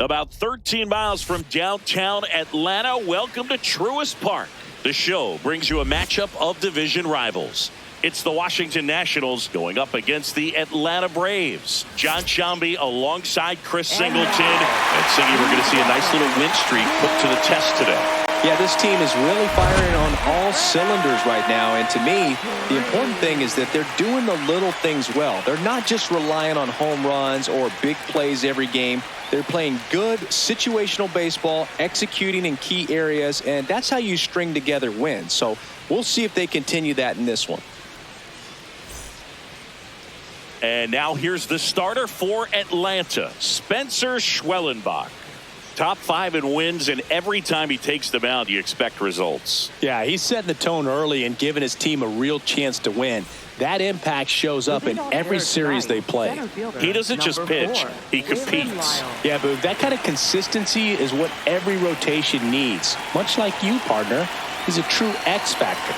About 13 miles from downtown Atlanta, welcome to Truist Park. The show brings you a matchup of division rivals. It's the Washington Nationals going up against the Atlanta Braves. John Shambi alongside Chris Singleton. And Singy, we're going to see a nice little win streak put to the test today. Yeah, this team is really firing on all cylinders right now. And to me, the important thing is that they're doing the little things well. They're not just relying on home runs or big plays every game. They're playing good situational baseball, executing in key areas, and that's how you string together wins. So we'll see if they continue that in this one. And now here's the starter for Atlanta, Spencer Schwellenbach. Top 5 in wins, and every time he takes the mound, you expect results. Yeah, he's setting the tone early and giving his team a real chance to win. That impact shows up in every series they play. He doesn't just pitch, he competes. Yeah, but that kind of consistency is what every rotation needs. Much like you, partner. He's a true X factor.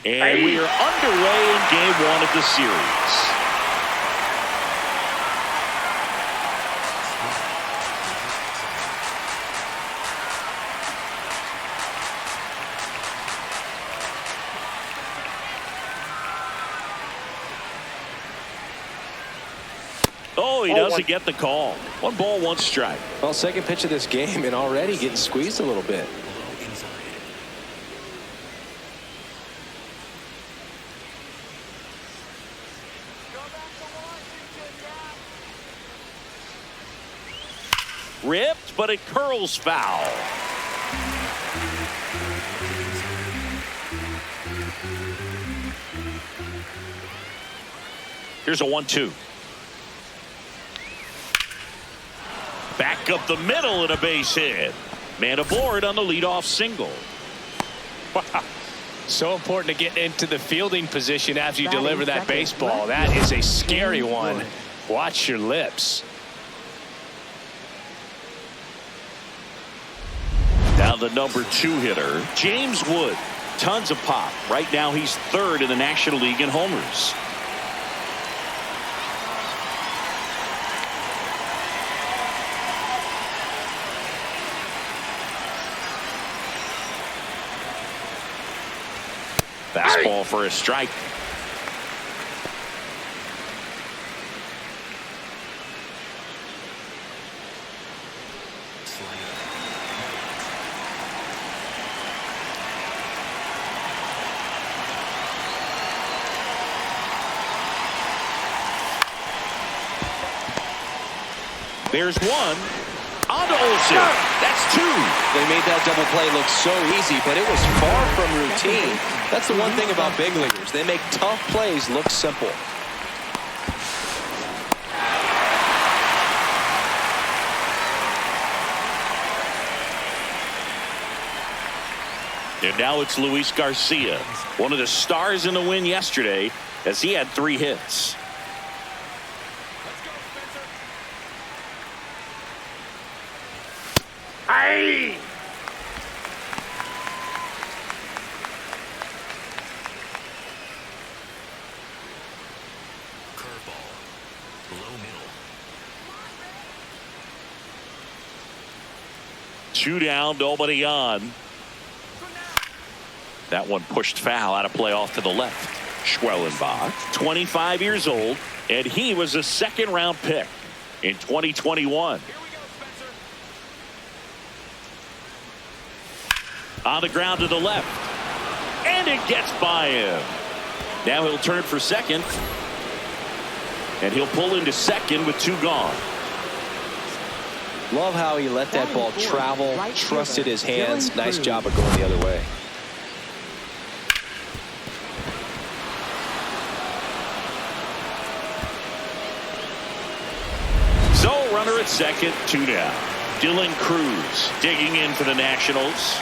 And we are underway in game 1 of the series. Oh, he doesn't get the call. 1 ball, 1 strike. Well, second pitch of this game and already getting squeezed a little bit. Ripped, but it curls foul. Here's a 1-2. Back up the middle and a base hit. Man aboard on the leadoff single. Wow. So important to get into the fielding position after you deliver that baseball. That is a scary one. Watch your lips. Now the number 2 hitter, James Wood. Tons of pop. Right now he's 3rd in the National League in homers. Fastball for a strike. There's 1. On to Olsen. That's 2. They made that double play look so easy, but it was far from routine. That's the one thing about big leaguers. They make tough plays look simple. And now it's Luis Garcia, one of the stars in the win yesterday, as he had 3 hits. Aye! Curveball. Low middle. 2 down, nobody on. That one pushed foul, out of play off to the left. Schwellenbach, 25 years old, and he was a 2nd-round pick in 2021. On the ground to the left. And it gets by him. Now he'll turn for second. And he'll pull into second with 2 gone. Love how he let that ball travel, trusted his hands. Nice job of going the other way. So runner at second, 2 down. Dylan Cruz digging in for the Nationals.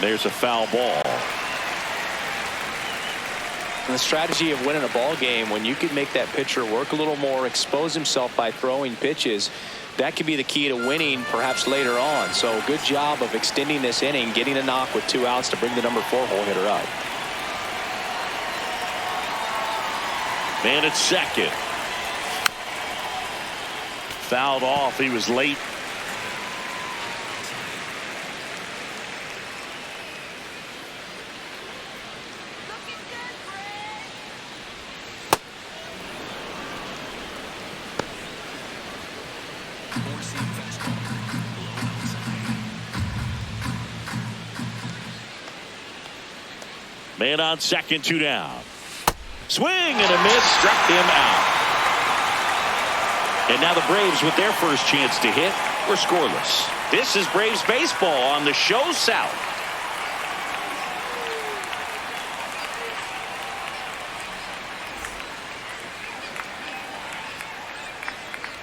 there's a foul ball. And the strategy of winning a ball game, when you can make that pitcher work a little more, expose himself by throwing pitches, that could be the key to winning perhaps later on. So good job of extending this inning, getting a knock with 2 outs to bring the number 4 hole hitter up. Man at second. Fouled off. He was late. Man on second, 2 down. Swing and a miss, struck him out. And now the Braves with their first chance to hit were scoreless. This is Braves baseball on the Show South.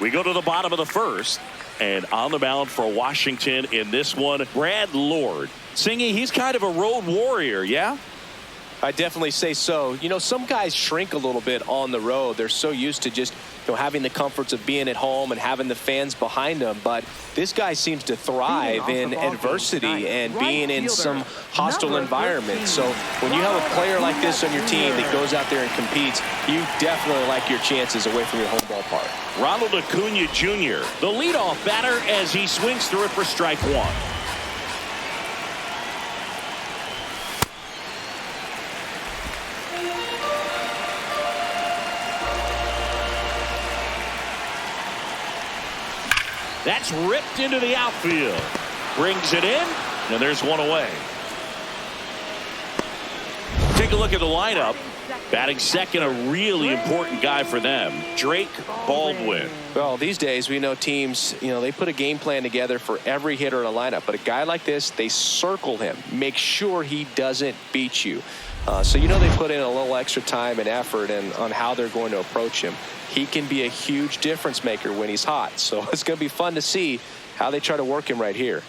We go to the bottom of the first, and on the mound for Washington in this one, Brad Lord. Singy, he's kind of a road warrior, yeah? I definitely say so. You know, some guys shrink a little bit on the road. They're so used to just, you know, having the comforts of being at home and having the fans behind them. But this guy seems to thrive in adversity and being in some hostile environments. So when you have a player like this on your team that goes out there and competes, you definitely like your chances away from your home ballpark. Ronald Acuna Jr., the leadoff batter, as he swings through it for strike 1. That's ripped into the outfield. Brings it in, and there's one away. Take a look at the lineup. Batting second, a really important guy for them, Drake Baldwin. Well, these days we know teams, you know, they put a game plan together for every hitter in a lineup. But a guy like this, they circle him, make sure he doesn't beat you. So, you know, they put in a little extra time and effort on how they're going to approach him. He can be a huge difference maker when he's hot. So it's going to be fun to see how they try to work him right here.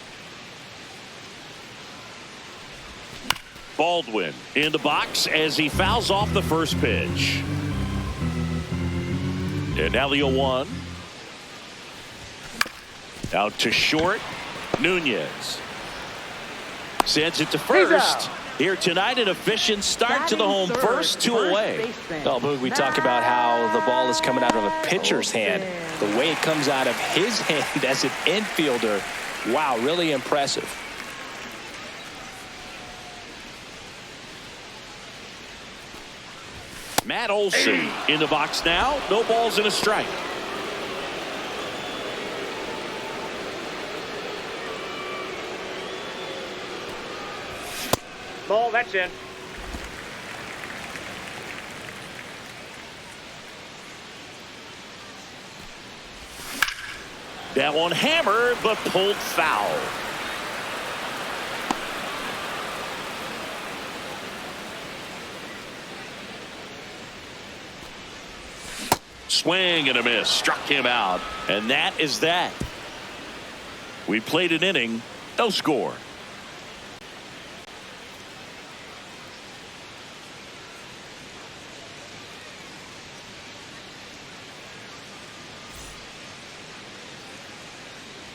Baldwin in the box as he fouls off the first pitch. And now the 0-1. Out to short. Nunez sends it to first. Here tonight, an efficient start to the home first, 2 away. Oh, Boog, we talk about how the ball is coming out of a pitcher's hand. The way it comes out of his hand as an infielder, wow, really impressive. Matt Olson in the box now. No balls and a strike. Ball, that's in. That one hammered, but pulled foul. Swing and a miss. Struck him out. And that is that. We played an inning. No score.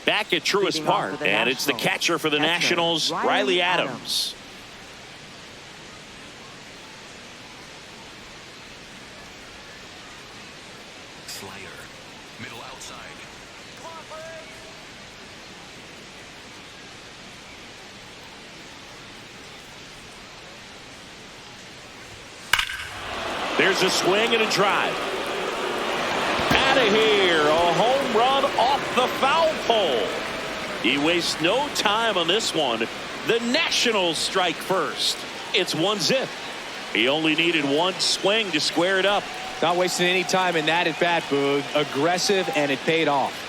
Back at Truist Park, and it's the catcher for the Nationals, Riley Adams. Slider. Middle outside. There's a swing and a drive. Out of here. A home run off the foul pole. He wastes no time on this one. The Nationals strike first. It's 1-0. He only needed one swing to square it up. Not wasting any time in that at bat, Boog. Aggressive, and it paid off.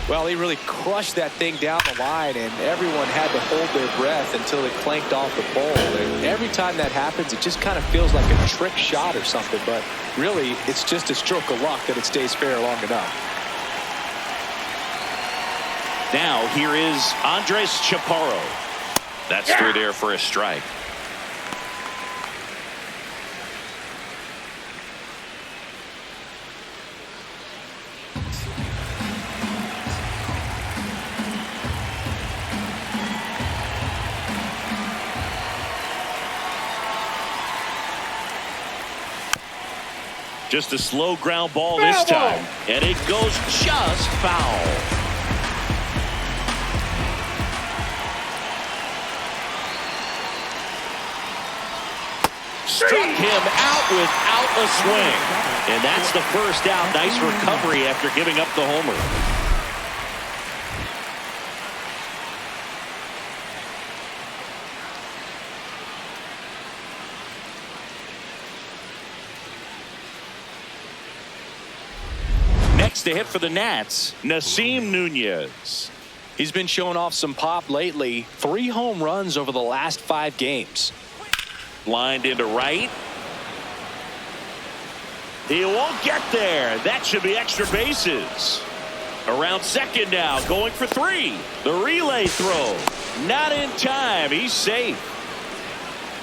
Well, he really crushed that thing down the line, and everyone had to hold their breath until it clanked off the pole. And every time that happens, it just kind of feels like a trick shot or something, but really, it's just a stroke of luck that it stays fair long enough. Now, here is Andres Chaparro. That's through there for a strike. Just a slow ground ball this time, and it goes just foul. Struck him out without a swing, and that's the first out. Nice recovery after giving up the homer. Next to hit for the Nats, Nasim Nunez. He's been showing off some pop lately. 3 home runs over the last 5 games. Lined into right. He won't get there. That should be extra bases. Around second now, going for 3. The relay throw. Not in time. He's safe.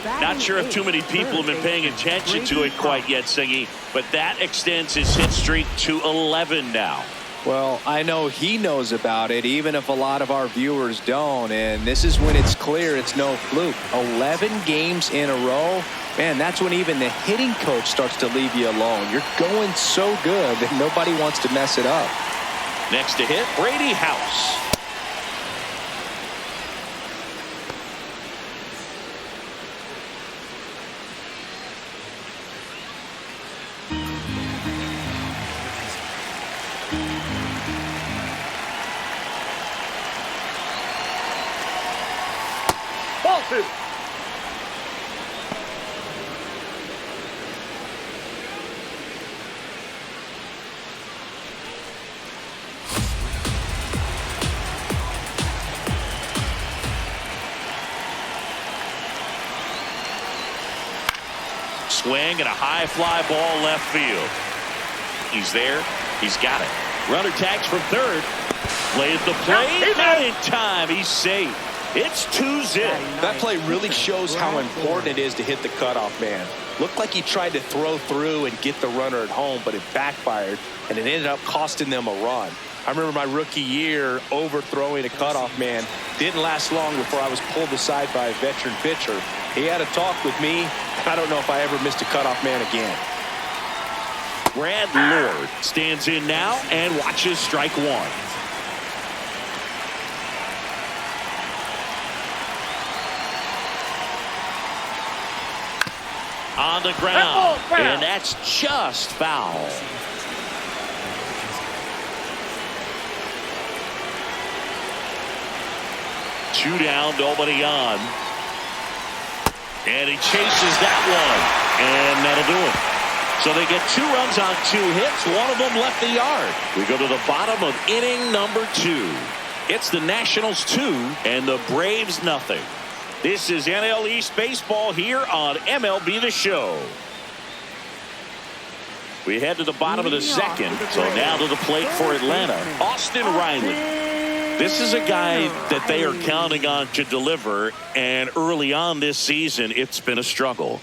Not sure if too many people have been paying attention to it quite yet, Singy, but that extends his hit streak to 11 now. Well, I know he knows about it, even if a lot of our viewers don't. And this is when it's clear it's no fluke. 11 games in a row. Man, that's when even the hitting coach starts to leave you alone. You're going so good that nobody wants to mess it up. Next to hit, Brady House. Ball 2. Swing and a high fly ball left field. He's there. He's got it. Runner tags from third. Plays the play. Not in time. He's safe. It's 2-zip. That play really shows how important it is to hit the cutoff man. Looked like he tried to throw through and get the runner at home, but it backfired, and it ended up costing them a run. I remember my rookie year overthrowing a cutoff man. Didn't last long before I was pulled aside by a veteran pitcher. He had a talk with me. I don't know if I ever missed a cutoff man again. Brad Lord stands in now and watches strike 1. On the ground, and that's just foul. Two down, nobody on. And he chases that one, and that'll do it. So they get 2 runs on 2 hits. One of them left the yard. We go to the bottom of inning number 2. It's the Nationals 2 and the Braves nothing. This is NL East Baseball here on MLB The Show. We head to the bottom of the second. So now to the plate for Atlanta, Austin Riley. This is a guy that they are counting on to deliver, and early on this season, it's been a struggle.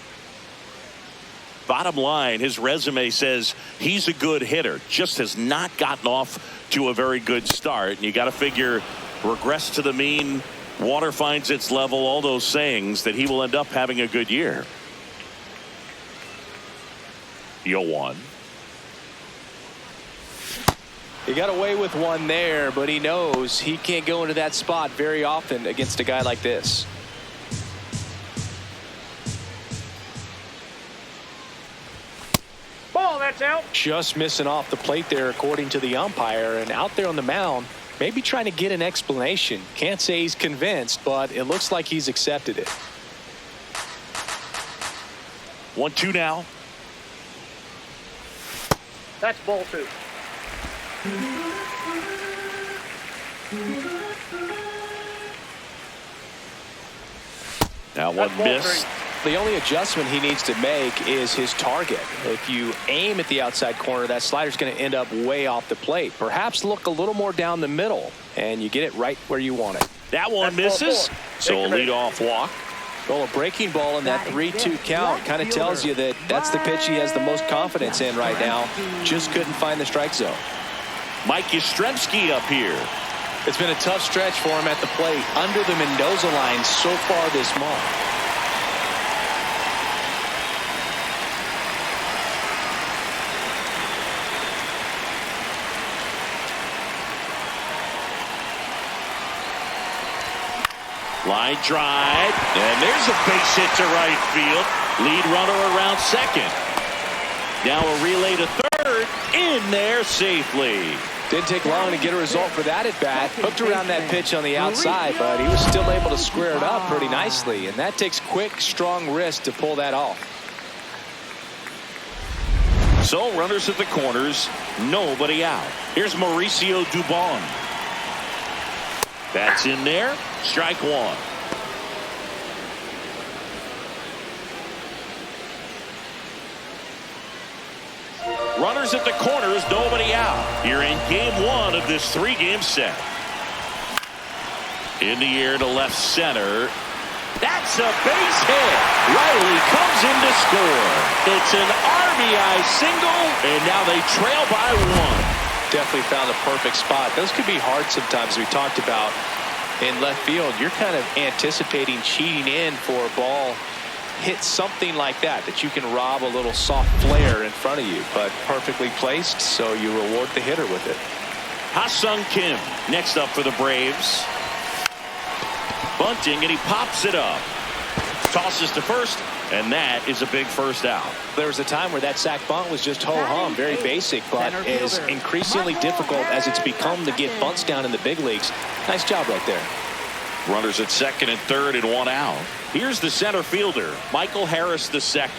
Bottom line, his resume says he's a good hitter, just has not gotten off to a very good start. And you got to figure, regress to the mean, water finds its level, all those sayings, that he will end up having a good year. 0-1. He got away with one there, but he knows he can't go into that spot very often against a guy like this. Ball, that's out. Just missing off the plate there, according to the umpire, and out there on the mound, maybe trying to get an explanation. Can't say he's convinced, but it looks like he's accepted it. 1-2 now. That's ball 2. Now one miss. The only adjustment he needs to make is his target. If you aim at the outside corner, that slider's going to end up way off the plate. Perhaps look a little more down the middle, and you get it right where you want it. That one That's ball misses, four. so a leadoff walk. Well, a breaking ball in that 3-2 count kind of tells you that that's the pitch he has the most confidence in right now. Just couldn't find the strike zone. Mike Yastrzemski up here. It's been a tough stretch for him at the plate under the Mendoza line so far this month. Line drive, and there's a base hit to right field. Lead runner around second. Now a relay to third, in there safely. Didn't take long to get a result for that at bat. Hooked around that pitch on the outside, but he was still able to square it up pretty nicely, and that takes quick, strong wrist to pull that off. So runners at the corners, nobody out. Here's Mauricio Dubon. That's in there. Strike one. Runners at the corners, nobody out. You're in game one of this 3-game set. In the air to left center. That's a base hit. Riley comes in to score. It's an RBI single, and now they trail by one. Definitely found a perfect spot. Those could be hard sometimes. We talked about in left field. You're kind of anticipating cheating in for a ball hit something like that you can rob a little soft flare in front of you, but perfectly placed, so you reward the hitter with it. Ha-Sung Kim next up for the Braves. Bunting, and he pops it up. Tosses to first, and that is a big first out. There was a time where that sac bunt was just ho-hum, very basic, but is increasingly difficult as it's become to get bunts down in the big leagues. Nice job right there. Runners at second and third and one out. Here's the center fielder, Michael Harris II.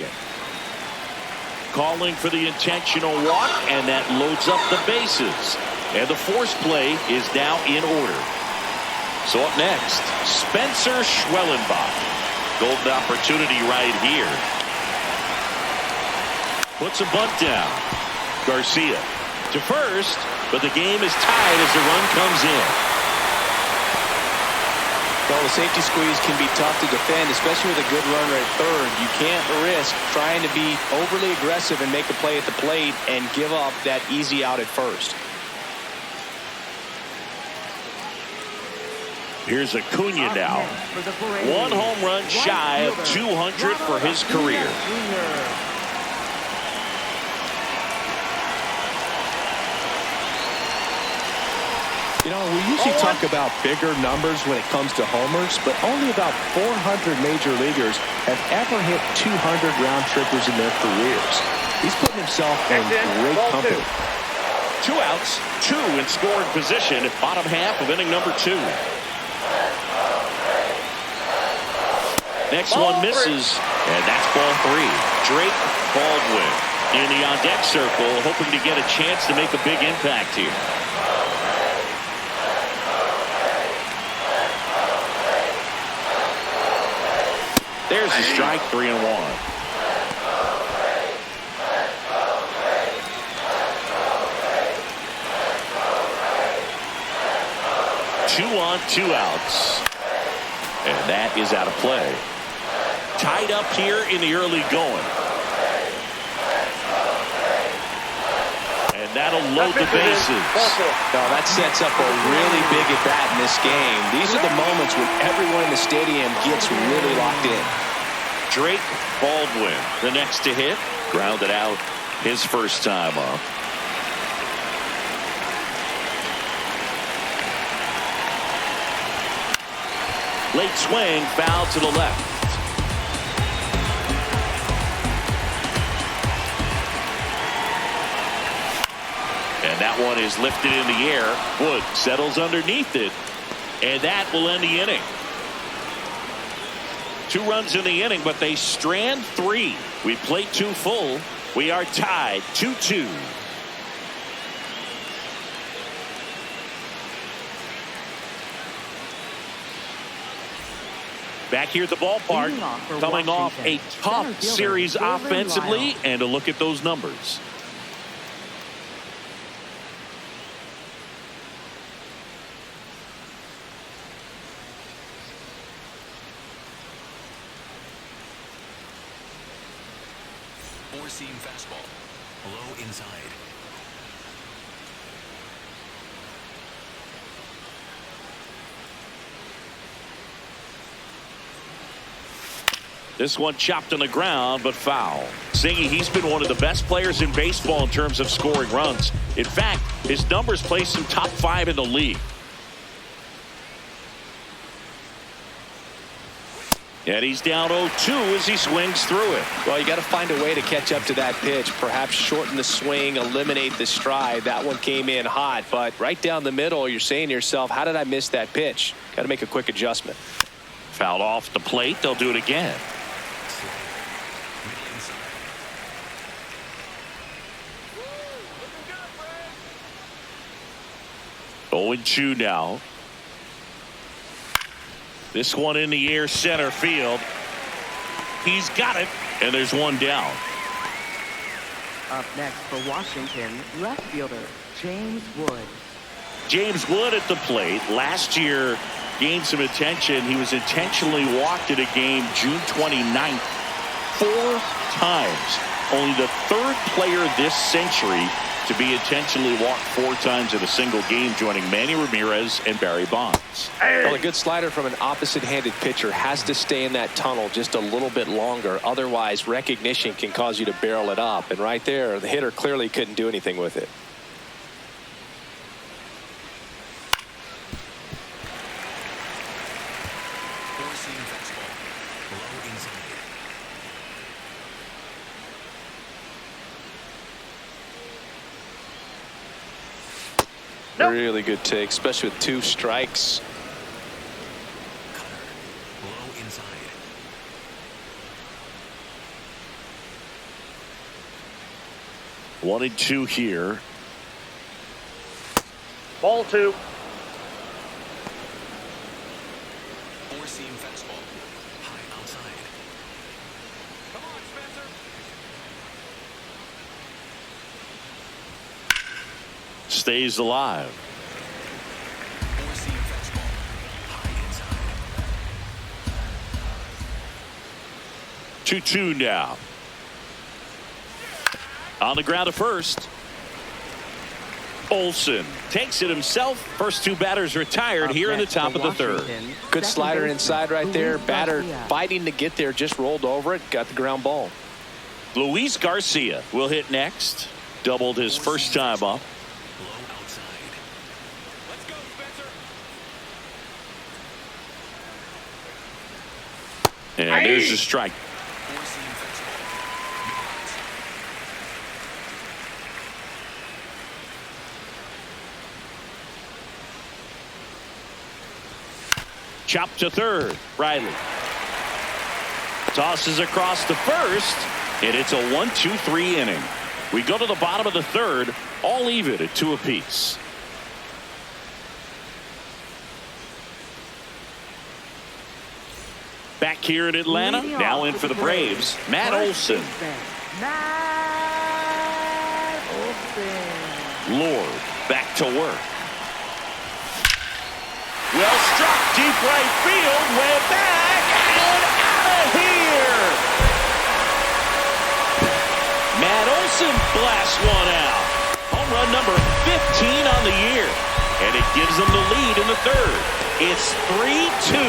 Calling for the intentional walk, and that loads up the bases. And the force play is now in order. So up next, Spencer Schwellenbach. Golden opportunity right here. Puts a bunt down. Garcia to first, but the game is tied as the run comes in. Well, the safety squeeze can be tough to defend, especially with a good runner at third. You can't risk trying to be overly aggressive and make a play at the plate and give up that easy out at first. Here's Acuna now. One home run shy of 200 for his career. You know, we usually talk about bigger numbers when it comes to homers, but only about 400 major leaguers have ever hit 200 round trippers in their careers. He's putting himself in great company. 2 outs, 2 in scoring position at bottom half of inning number 2. Next one misses, and that's ball 3. Drake Baldwin in the on-deck circle, hoping to get a chance to make a big impact here. There's the strike, 3-1. Two on, 2 outs. And that is out of play. Tied up here in the early going. And that'll load the bases. Now that sets up a really big at bat in this game. These are the moments when everyone in the stadium gets really locked in. Drake Baldwin, the next to hit, grounded out his first time up. Late swing, foul to the left. And that one is lifted in the air. Wood settles underneath it, and that will end the inning. 2 runs in the inning, but they strand 3. We played 2 full. We are tied 2-2. Back here at the ballpark, coming off a tough series offensively, and a look at those numbers. Four-seam fastball. Low inside. This one chopped on the ground, but foul. Singy, he's been one of the best players in baseball in terms of scoring runs. In fact, his numbers place him top 5 in the league. And he's down 0-2 as he swings through it. Well, you got to find a way to catch up to that pitch. Perhaps shorten the swing, eliminate the stride. That one came in hot, but right down the middle, you're saying to yourself, how did I miss that pitch? Got to make a quick adjustment. Fouled off the plate. They'll do it again. 0-2 now. This one in the air, center field. He's got it, and there's one down. Up next for Washington, left fielder James Wood. James Wood at the plate. Last year gained some attention. He was intentionally walked at a game June 29th 4 times. Only the 3rd player this century to be intentionally walked 4 times in a single game, joining Manny Ramirez and Barry Bonds. Well, a good slider from an opposite-handed pitcher has to stay in that tunnel just a little bit longer. Otherwise, recognition can cause you to barrel it up. And right there, the hitter clearly couldn't do anything with it. Four-seam fastball. Low inside. Nope. Really good take, especially with 2 strikes. Cutter. Low inside. One and 2 here. Ball 2. Four-seam fastball. High outside. Come on, Spencer. Stays alive. Four-seam fastball. High inside. 2-2 now. On the ground to first. Olsen takes it himself. First 2 batters retired here in the top of the 3rd. Good slider inside right there. Batter fighting to get there, just rolled over it, got the ground ball. Luis Garcia will hit next. Doubled his first time up. Low outside. Let's go, Spencer. And there's a strike. Four-seam fastball. Chop to third. Riley tosses across to first, and it's a 1-2-3 inning. We go to the bottom of the 3rd, all even at 2 apiece. Back here in Atlanta, now in for the Braves, Matt Olson. Lord back to work. Well struck, deep right field, way back, and out of here. Matt Olson blasts one out. Home run number 15 on the year. And it gives them the lead in the 3rd. It's 3-2.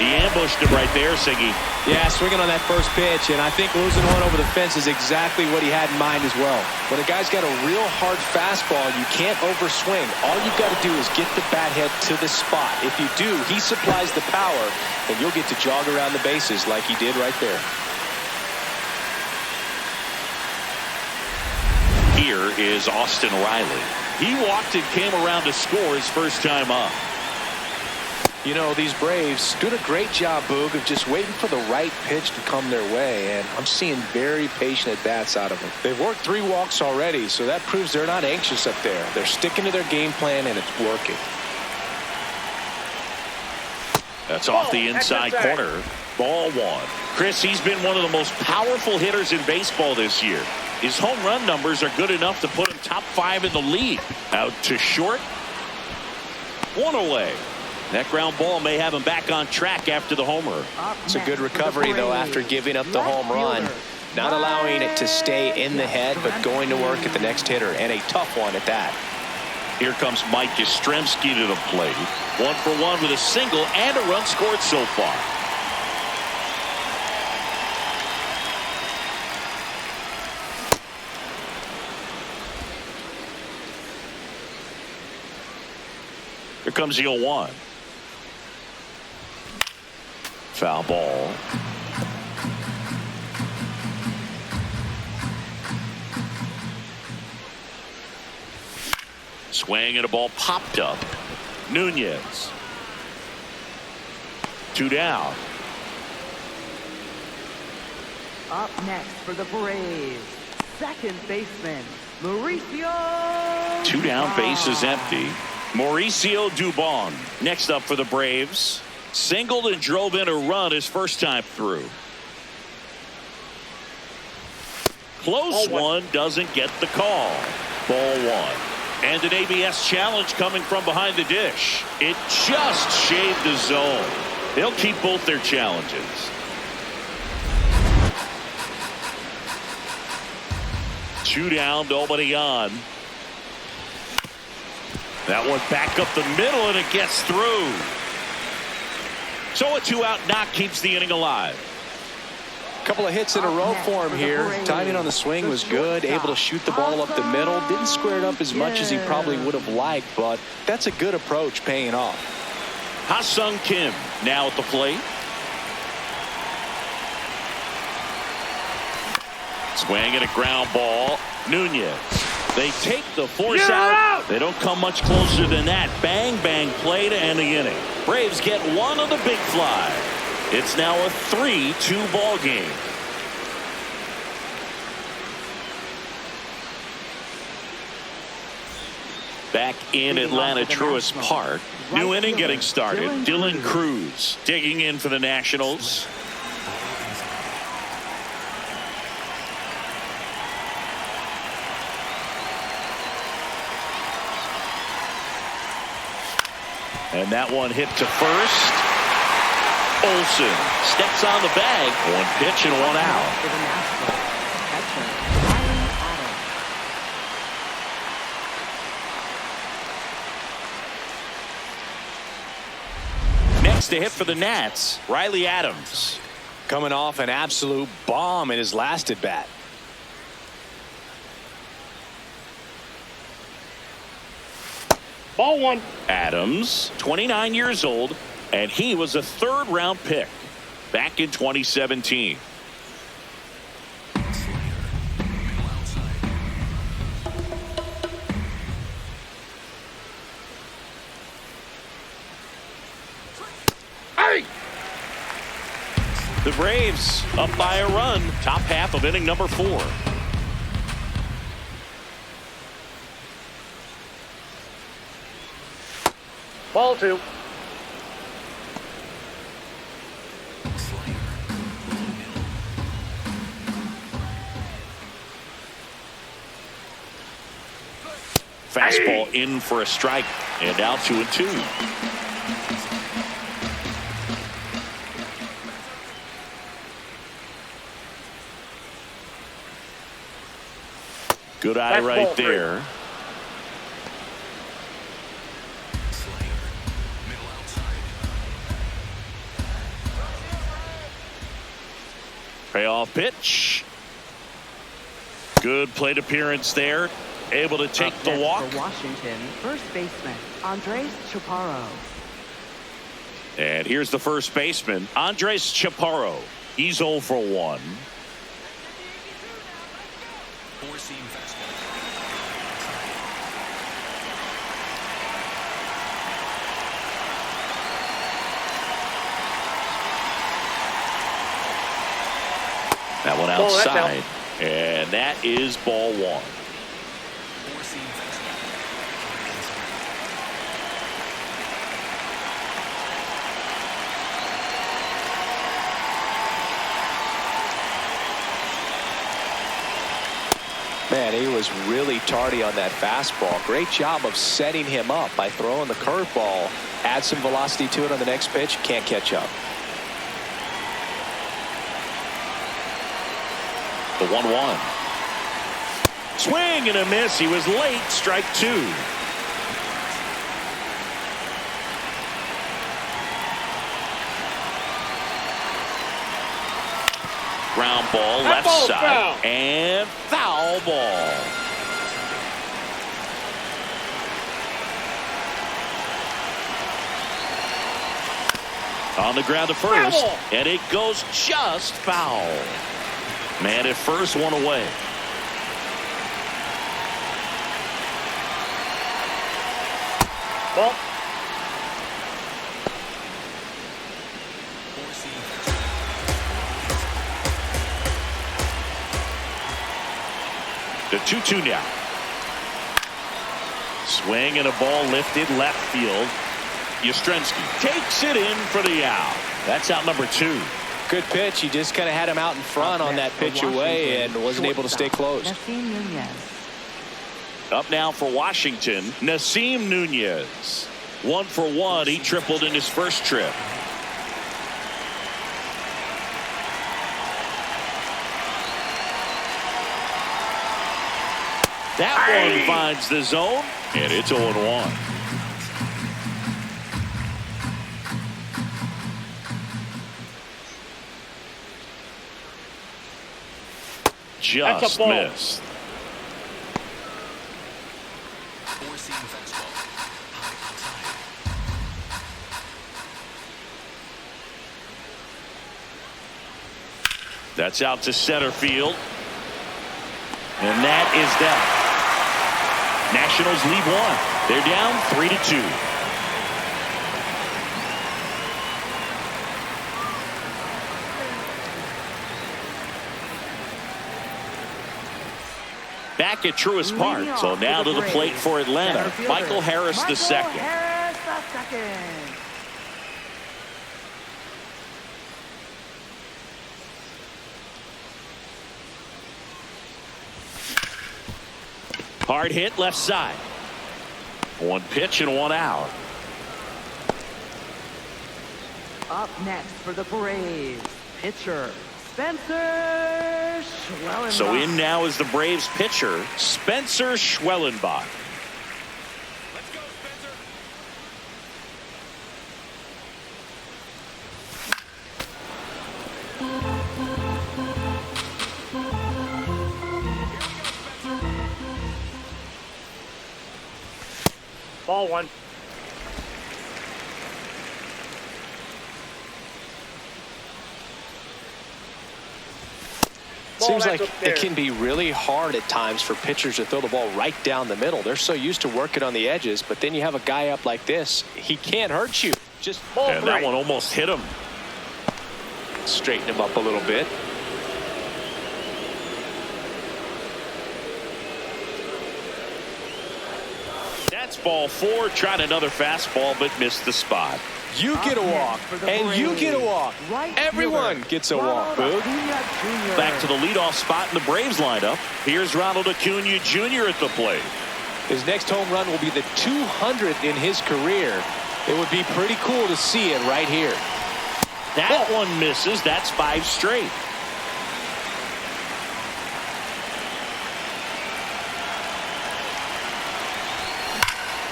He ambushed him right there, Siggy. Yeah, swinging on that first pitch, and I think losing one over the fence is exactly what he had in mind as well. When a guy's got a real hard fastball, you can't overswing. All you've got to do is get the bat head to the spot. If you do, he supplies the power, and you'll get to jog around the bases like he did right there. Here is Austin Riley. He walked and came around to score his first time up. You know, these Braves doing a great job, Boog, of just waiting for the right pitch to come their way, and I'm seeing very patient at-bats out of them. They've worked 3 walks already, so that proves they're not anxious up there. They're sticking to their game plan, and it's working. That's off the inside corner. Ball 1. Chris, he's been one of the most powerful hitters in baseball this year. His home run numbers are good enough to put him top 5 in the league. Out to short. 1 away. That ground ball may have him back on track after the homer. It's a good recovery, though, after giving up the home run. not allowing it to stay in the head, but going to work at the next hitter, and a tough one at that. Here comes Mike Yastrzemski to the plate. 1 for 1 with a single and a run scored so far. Here comes the 0-1. Foul ball. Swing and a ball popped up. Nunez. 2 down. Up next for the Braves, second baseman, Mauricio. 2 down, Dubon. base is empty. Mauricio Dubon next up for the Braves. Singled and drove in a run his first time through. Close one, doesn't get the call. Ball 1. And an ABS challenge coming from behind the dish. It just shaved the zone. They'll keep both their challenges. Two down, nobody on. That one back up the middle, and it gets through. So a 2-out knock keeps the inning alive. Couple of hits in a row for him here. Timing on the swing was good. Able to shoot the ball up the middle. Didn't square it up as much as he probably would have liked, but that's a good approach, paying off. Ha-Sung Kim now at the plate. Swing and a ground ball. Nunez. They take the force out. They don't come much closer than that. Bang, bang play to end the inning. Braves get one on the big fly. It's now a 3-2 ball game. Back in Atlanta Truist Park. New inning getting started. Dylan Cruz digging in for the Nationals. And that one hit to first. Olsen steps on the bag. One pitch and one out. Next to hit for the Nats, Riley Adams. Coming off an absolute bomb in his last at bat. Ball 1. Adams, 29 years old, and he was a third-round pick back in 2017. Hey! The Braves up by a run, top half of inning number 4. Ball 2. Fastball in for a strike, and out 2-2. Good eye That's right ball 3. there. Payoff pitch. Good plate appearance there. Able to take the walk. For Washington, first baseman Andres Chaparro. And here's the first baseman, Andres Chaparro. He's 0 for 1. Four-seam fastball. That one Oh, that's outside. And that is ball 1. Four-seam fastball. Man, he was really tardy on that fastball. Great job of setting him up by throwing the curveball. Add some velocity to it on the next pitch. Can't catch up. The 1-1. Swing and a miss. He was late. Strike 2. Ground ball left side. Foul. And foul ball. On the ground to first. Foul. And it goes just foul. Man at first, one away. Ball. Four-seam fastball. The 2-2 now. Swing and a ball lifted left field. Yastrzemski takes it in for the out. That's out number 2. Good pitch. He just kind of had him out in front on that pitch away and wasn't able to stay close. Nasim Nunez. Up now for Washington, Nasim Nunez. 1 for 1. He tripled in his first trip. That one finds the zone, and it's 0-1. Just missed. Four-seam fastball. High outside. That's out to center field. And that is down. Nationals lead 1. They're down 3-2. Back at Truist Park. So now to the plate for Atlanta, Michael Harris II. Harris II. Hard hit left side. 1 pitch and 1 out. Up next for the Braves, pitcher Spencer Schwellenbach. So in now is the Braves pitcher, Spencer Schwellenbach. Let's go, Spencer. Ball 1. Seems like upstairs. it can be really hard at times for pitchers to throw the ball right down the middle. They're so used to working on the edges, but then you have a guy up like this. He can't hurt you. Just Ball And 3. that one almost hit him. straighten him up a little bit. That's ball 4. Tried another fastball, but missed the spot. You get a walk, and you get a walk. Everyone gets a walk, Boog. Back to the leadoff spot in the Braves lineup. Here's Ronald Acuna Jr. at the plate. His next home run will be the 200th in his career. It would be pretty cool to see it right here. That one misses. That's 5 straight.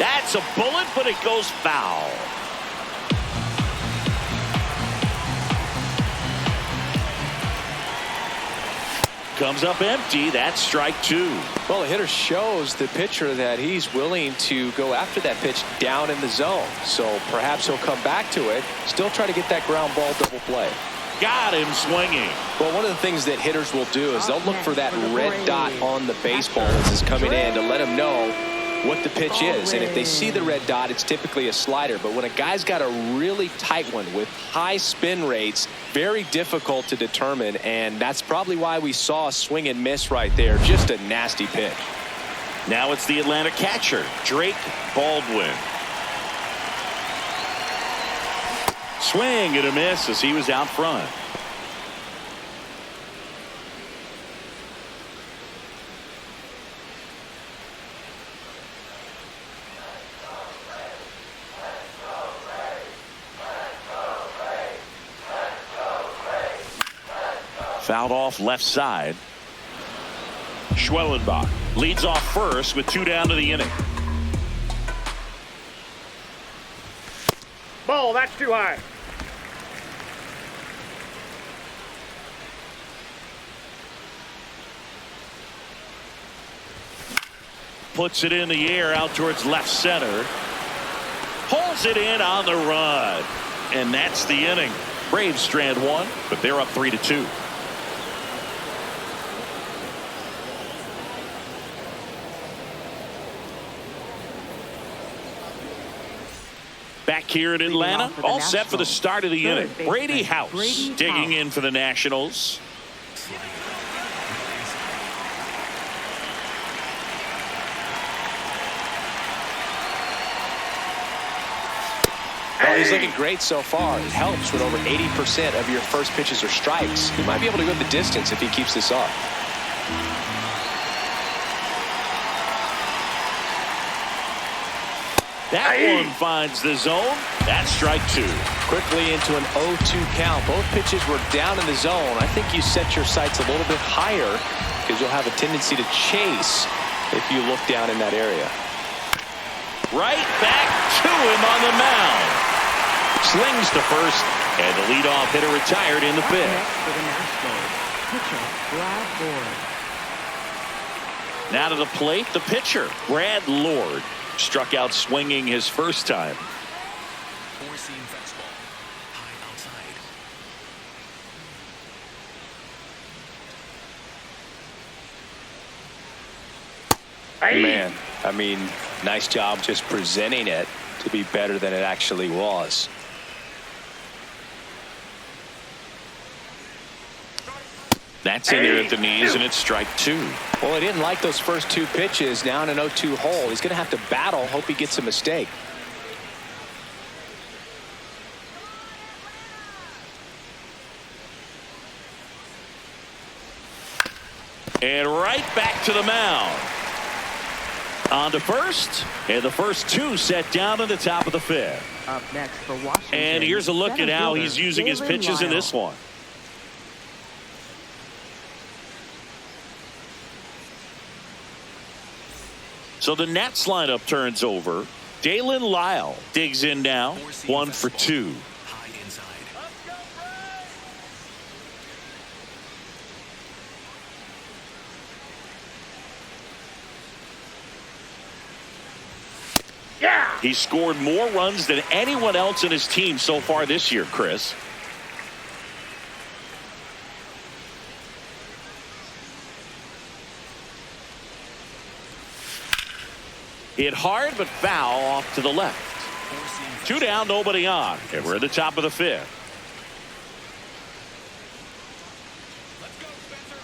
That's a bullet, but it goes foul. Comes up empty. That's strike 2. Well, the hitter shows the pitcher that he's willing to go after that pitch down in the zone. So perhaps he'll come back to it, still try to get that ground ball double play. Got him swinging. Well, one of the things that hitters will do is they'll look for that red dot on the baseball as it's coming in to let them know what the pitch is. And if they see the red dot, it's typically a slider. But when a guy's got a really tight one with high spin rates, very difficult to determine. And that's probably why we saw a swing and miss right there. Just a nasty pitch. Now it's the Atlanta catcher, Drake Baldwin. Swing and a miss as he was out front. Fouled off left side. Schwellenbach leads off first with 2 down to the inning. Ball, that's too high. Puts it in the air out towards left center. Pulls it in on the run. And that's the inning. Braves strand 1, but they're up 3-2. Back here in Atlanta, all set for the start of the inning. Brady House digging in for the Nationals. Well, he's looking great so far. It helps when over 80% of your first pitches are strikes. He might be able to go the distance if he keeps this up. That one finds the zone. That's strike 2. Quickly into an 0-2 count. Both pitches were down in the zone. I think you set your sights a little bit higher because you'll have a tendency to chase if you look down in that area. Right back to him on the mound. Slings to first, and the leadoff hitter retired in the fifth. Next for the Nationals, pitcher Brad Lord. Now to the plate, the pitcher, Brad Lord. Struck out swinging his first time. Four-seam fastball. High outside. Man, I mean, nice job just presenting it to be better than it actually was. That's in there at the knees, and it's strike 2. Well, he didn't like those first 2 pitches. Now in an 0-2 hole. He's going to have to battle. Hope he gets a mistake. And right back to the mound. On to first, and the first 2 set down at the top of the fifth. Up next for Washington. And here's a look at how he's using his pitches in this one. So the Nats lineup turns over. Dalen Lyle digs in now. 1 for 2. High inside. Yeah. He scored more runs than anyone else in his team so far this year, Chris. Hit hard but foul off to the left. 2 down, nobody on. And we're at the top of the fifth. Let's go, Spencer.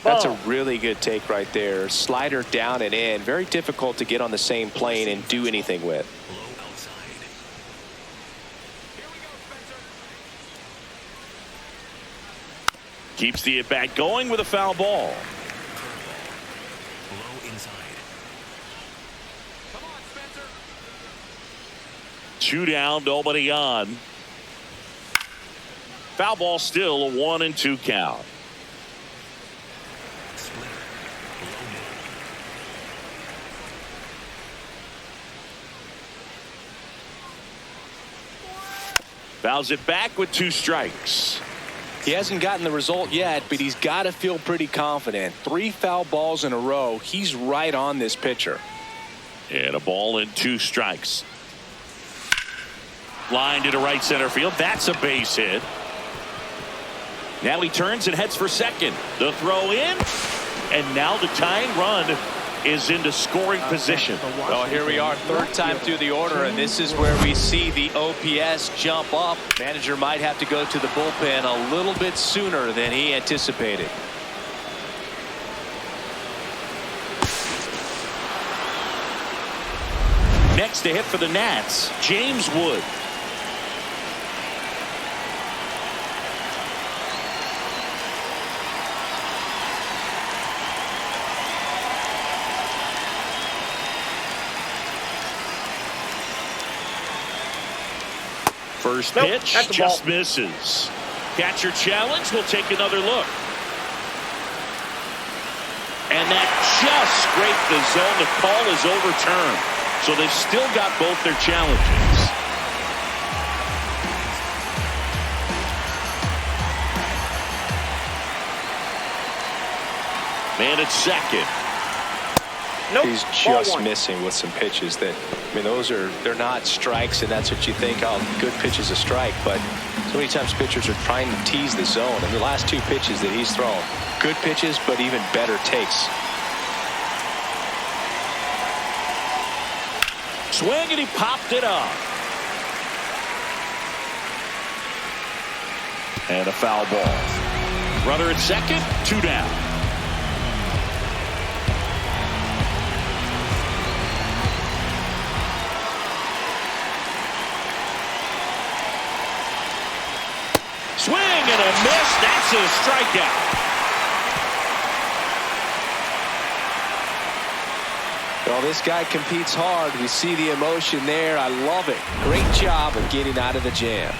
That's a really good take right there. Slider down and in. Very difficult to get on the same plane and do anything with. Low outside. Here we go, Spencer. Keeps the at-bat going with a foul ball. Low inside. Come on, Spencer. 2 down, nobody on. Foul ball, still a 1-2 count. Splitter. Low middle. Fouls it back with 2 strikes. He hasn't gotten the result yet, but he's got to feel pretty confident. 3 foul balls in a row. He's right on this pitcher. And a ball and 2 strikes. Line to right center field. That's a base hit. Now he turns and heads for second. The throw in. And now the tying run is into scoring position. Well, here we are, 3rd time through the order, and this is where we see the OPS jump up. Manager might have to go to the bullpen a little bit sooner than he anticipated. Next to hit for the Nats, James Wood. First Nope, pitch that's a just ball. misses. Catcher challenge. We'll take another look. And that just scraped the zone. The call is overturned. So they've still got both their challenges. Man at second. Nope. He's Ball just one. missing with some pitches that, I mean, they're not strikes, and that's what you think, oh, good pitch is a strike. But so many times pitchers are trying to tease the zone. And the last two pitches that he's thrown, good pitches, but even better takes. Swing, and he popped it up. And a foul ball. Runner at second, 2 down. Swing and a miss. That's a strikeout. Well, this guy competes hard. We see the emotion there. I love it. Great job of getting out of the jam.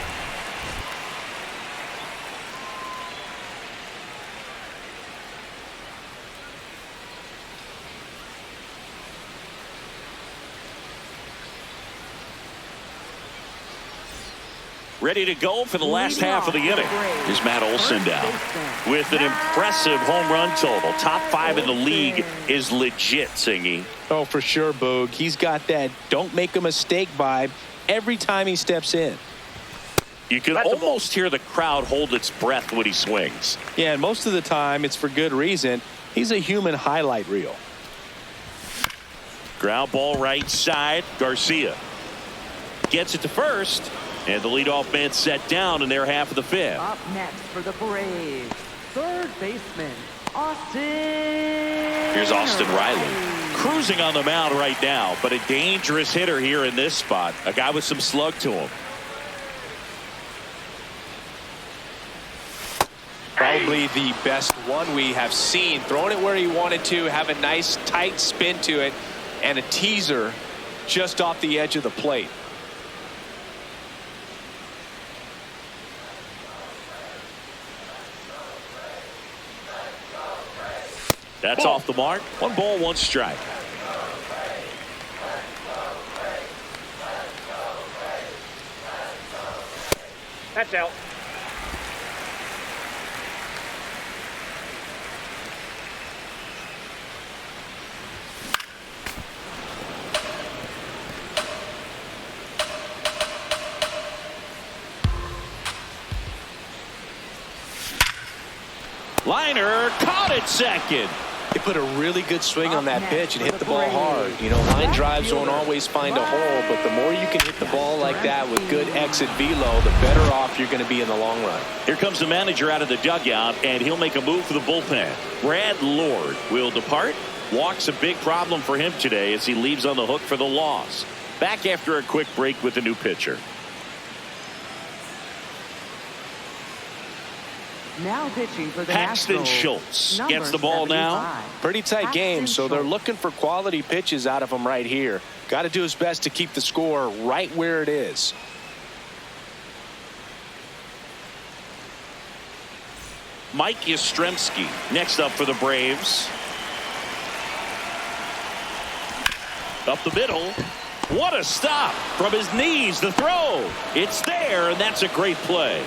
Ready to go for the last half of the inning. Here's Matt Olson down with an impressive home run total. Top 5 in the league is legit, Singy. Oh, for sure, Boog. He's got that don't make a mistake vibe every time he steps in. You can almost hear the crowd hold its breath when he swings. Yeah, and most of the time it's for good reason. He's a human highlight reel. Ground ball right side. Garcia gets it to first. And the leadoff man set down in their half of the 5th. Up next for the Braves, third baseman, Austin. Here's Austin Riley. Cruising on the mound right now, but a dangerous hitter here in this spot. A guy with some slug to him. Probably the best one we have seen. Throwing it where he wanted to, have a nice tight spin to it, and a teaser just off the edge of the plate. That's off the mark. 1 ball, 1 strike. That's out. Liner caught at second. He put a really good swing on that pitch and hit the ball hard. You know, line drives don't always find a hole, but the more you can hit the ball like that with good exit velo, the better off you're going to be in the long run. Here comes the manager out of the dugout, and he'll make a move for the bullpen. Brad Lord will depart. Walk's a big problem for him today as he leaves on the hook for the loss. Back after a quick break with a new pitcher. Now pitching for the Paxton Nationals, Schultz number gets the ball now. 75. Pretty tight game, Paxton so they're Schultz. looking for quality pitches out of him right here. Got to do his best to keep the score right where it is. Mike Yastrzemski next up for the Braves. Up the middle. What a stop from his knees. The throw. It's there, and that's a great play.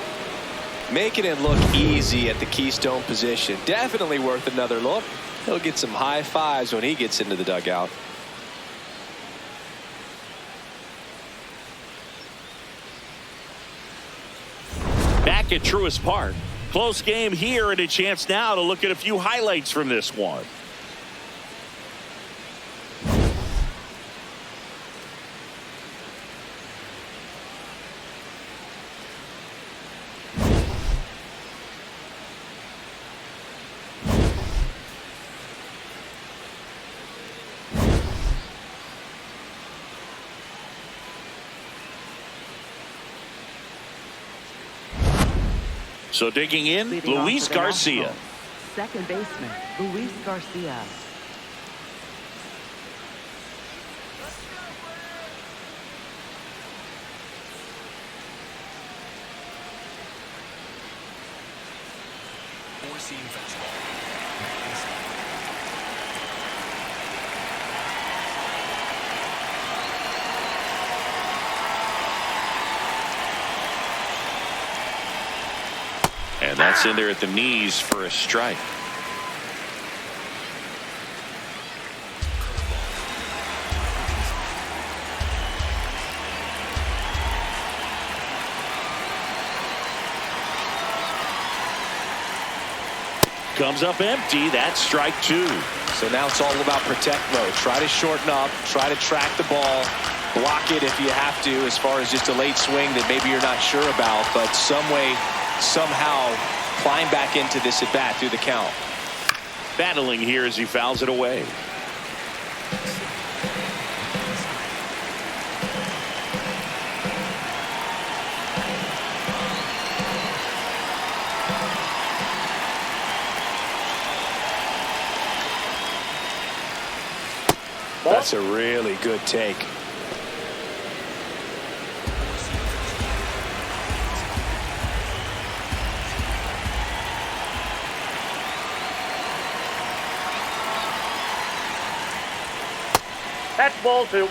Making it look easy at the keystone position. Definitely worth another look. He'll get some high fives when he gets into the dugout. Back at Truist Park. Close game here, and a chance now to look at a few highlights from this one. So digging in, Leading off Luis for the Garcia. Nationals, second baseman, Luis Garcia. Four-seam fastball. And that's in there at the knees for a strike. Comes up empty. That's strike two. So now it's all about protect mode. Try to shorten up, try to track the ball, block it if you have to, as far as just a late swing that maybe you're not sure about, but some way, somehow climb back into this at bat through the count. Battling here as he fouls it away. That's a really good take. That's ball two.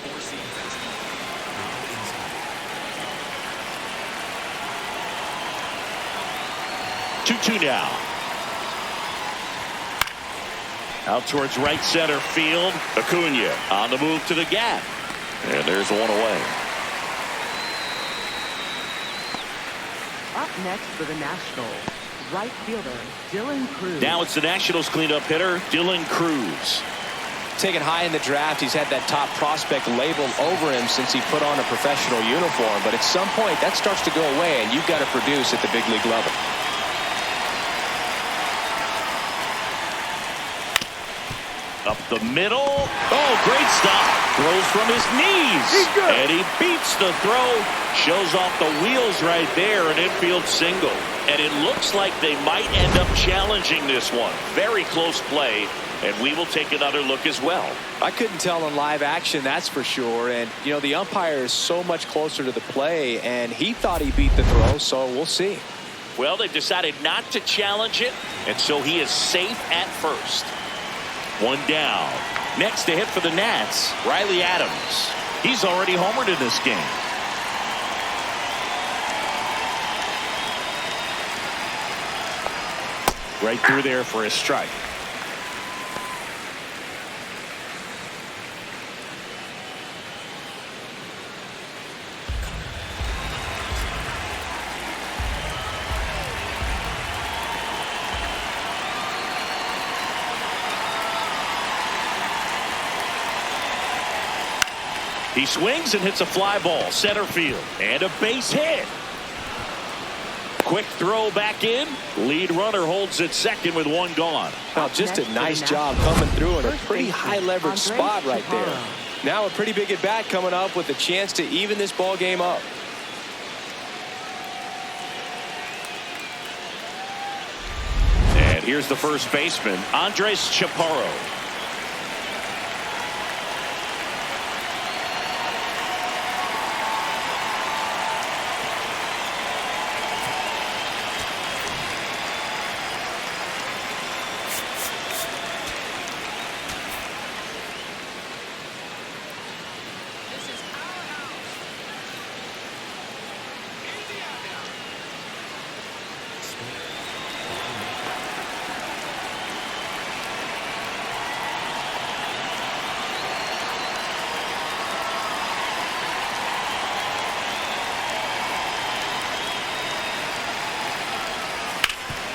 Four-seam fastball. Inside. 2-2 now. Out towards right center field. Acuna on the move to the gap. And there's one away. Up next for the Nationals, right fielder Dylan Cruz. Now it's the Nationals cleanup hitter, Dylan Cruz. Taken high in the draft, he's had that top prospect labeled over him since he put on a professional uniform. But at some point, that starts to go away, and you've got to produce at the big league level. Up the middle. Oh, great stop. Throws from his knees. And he beats the throw. Shows off the wheels right there. An infield single. And it looks like they might end up challenging this one. Very close play. And we will take another look as well. I couldn't tell in live action, that's for sure. And, you know, the umpire is so much closer to the play, and he thought he beat the throw, so we'll see. Well, they've decided not to challenge it, and so he is safe at first. One down. Next to hit for the Nats, Riley Adams. He's already homered in this game. Right through there for a strike. He swings and hits a fly ball center field and a base hit. Quick throw back in. Lead runner holds it second with one gone. Well, just a nice job coming through in a pretty high leverage spot right there. Now a pretty big at bat coming up with a chance to even this ball game up. And here's the first baseman, Andres Chaparro.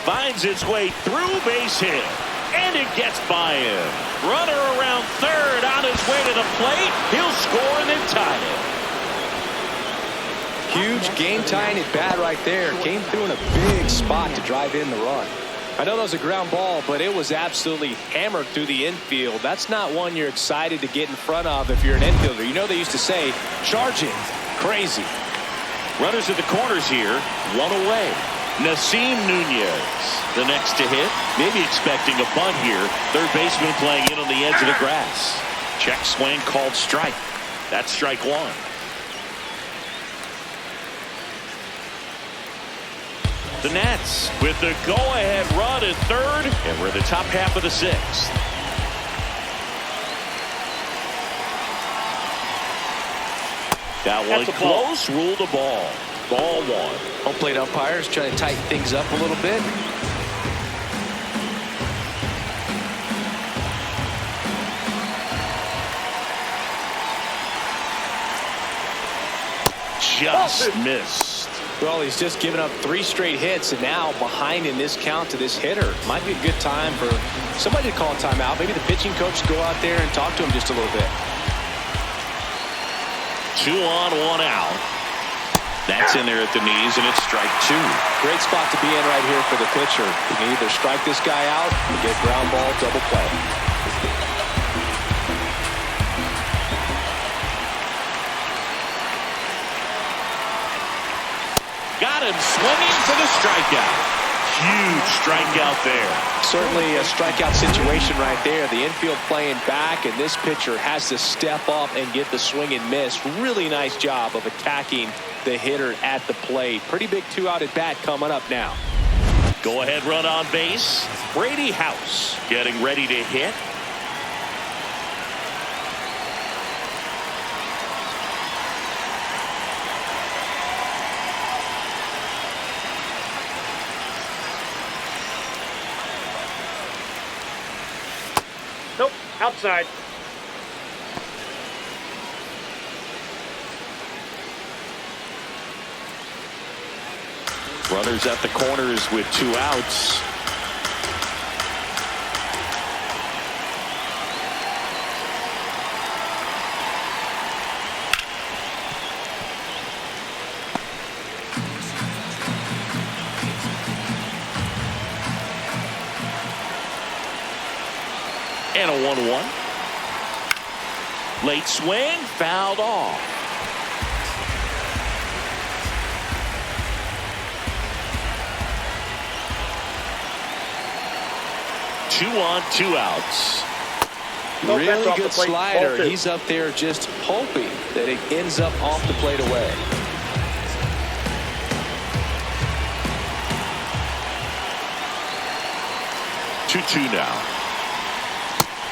Finds its way through, base hit, and it gets by him. Runner around third on his way to the plate. He'll score and then tie it. Huge game tying at bat right there. Came through in a big spot to drive in the run. I know that was a ground ball, but it was absolutely hammered through the infield. That's not one you're excited to get in front of if you're an infielder. You know they used to say, charging, crazy. Runners at the corners here, one away. Nasim Nunez, the next to hit. Maybe expecting a bunt here. Third baseman playing in on the edge of the grass. Check swing called strike. That's strike one. The Nats with the go-ahead run at third, and we're in the top half of the sixth. That one close, ruled the ball. Ball one. Home plate umpires trying to tighten things up a little bit. Just missed. Well, he's just given up 3 straight hits, and now behind in this count to this hitter. Might be a good time for somebody to call a timeout. Maybe the pitching coach go out there and talk to him just a little bit. 2 on, 1 out. That's in there at the knees, and it's strike 2. Great spot to be in right here for the pitcher. You can either strike this guy out or get ground ball, double play. Got him swinging for the strikeout. Huge strikeout there. Certainly a strikeout situation right there. The infield playing back, and this pitcher has to step up and get the swing and miss. Really nice job of attacking the hitter at the plate. Pretty big 2-out at bat coming up now. Go ahead run on base. Brady House getting ready to hit. Nope, outside. Runners at the corners with 2 outs. And a 1-1. Late swing, fouled off. Two on, 2 outs. Really good slider. He's up there just hoping that it ends up off the plate away. Two now.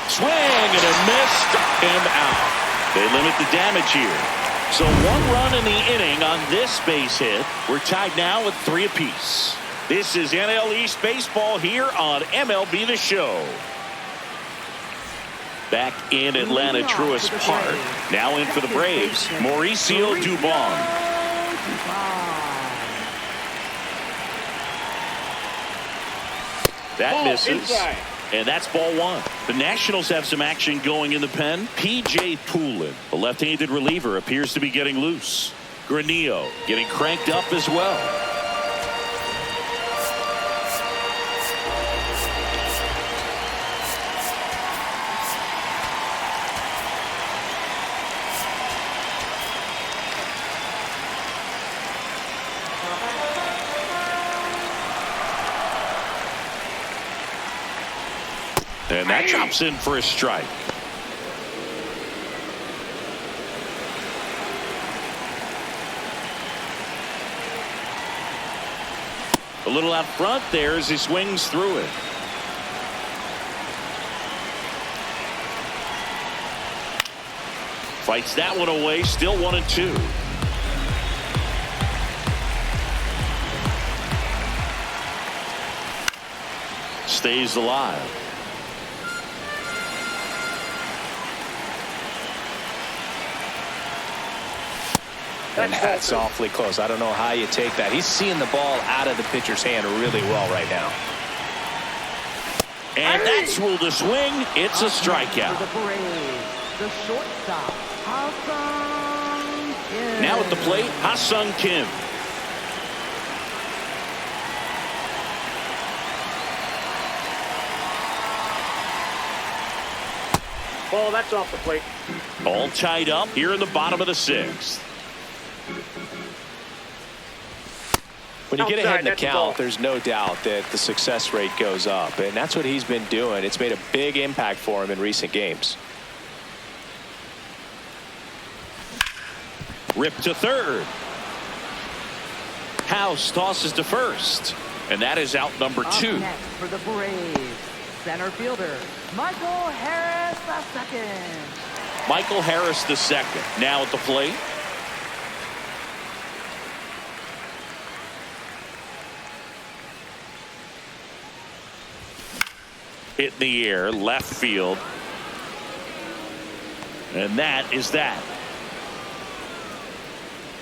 Swing and a miss, struck him out. They limit the damage here. So 1 run in the inning on this base hit. We're tied now with 3 apiece. This is NL East baseball here on MLB The Show. Back in Atlanta, Truist Park. Now in for the Braves, Mauricio Dubon. That misses. And that's ball 1. The Nationals have some action going in the pen. P.J. Poulin, the left-handed reliever, appears to be getting loose. Granillo getting cranked up as well. And that drops in for a strike. A little out front there as he swings through it. Fights that one away, still 1-2. Stays alive. And that's awfully close. I don't know how you take that. He's seeing the ball out of the pitcher's hand really well right now. And that's ruled a swing. It's a strikeout. The shortstop, Ha-Seong Kim. Now at the plate, Ha-Seong Kim. Ball, that's off the plate. All tied up here in the bottom of the 6th. When you get ahead in the count, there's no doubt that the success rate goes up, and that's what he's been doing. It's made a big impact for him in recent games. Rip to third. House tosses to first. And that is out number Up 2. next for the Braves, center fielder, Michael Harris II. Michael Harris II now at the plate. Hit in the air, left field. And that is that.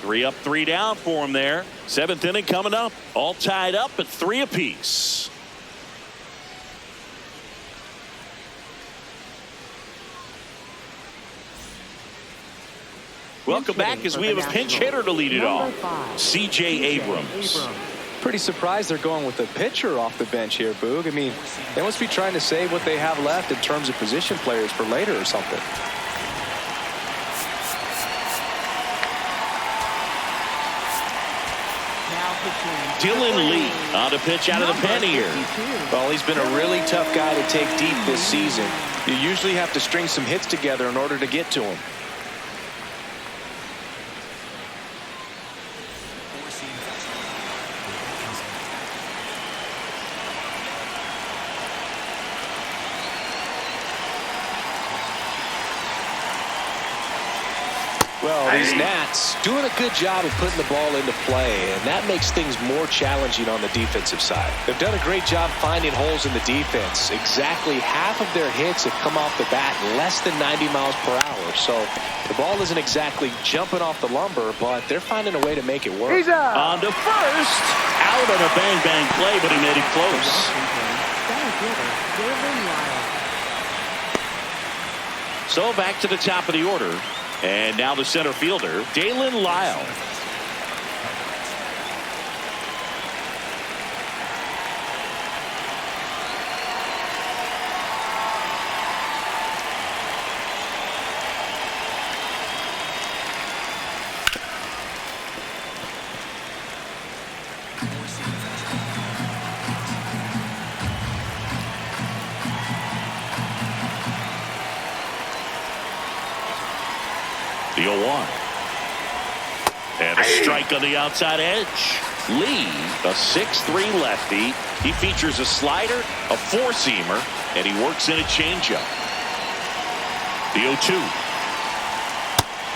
3 up, 3 down for him there. 7th inning coming up. All tied up at 3 apiece. Welcome back as we have a pinch hitter to lead it off. C.J. Abrams. Pretty surprised they're going with a pitcher off the bench here, Boog. I mean, they must be trying to save what they have left in terms of position players for later or something. Dylan Lee on a pitch out of the pen here. Well, he's been a really tough guy to take deep this season. You usually have to string some hits together in order to get to him. Well, these Nats doing a good job of putting the ball into play, and that makes things more challenging on the defensive side. They've done a great job finding holes in the defense. Exactly half of their hits have come off the bat less than 90 miles per hour. So the ball isn't exactly jumping off the lumber, but they're finding a way to make it work. On to first. Out on a bang-bang play, but he made it close. So back to the top of the order. And now the center fielder, Dalen Lyle. The 0-1. And a strike on the outside edge. Lee, a 6'3" lefty. He features a slider, a four-seamer, and he works in a changeup. The 0-2.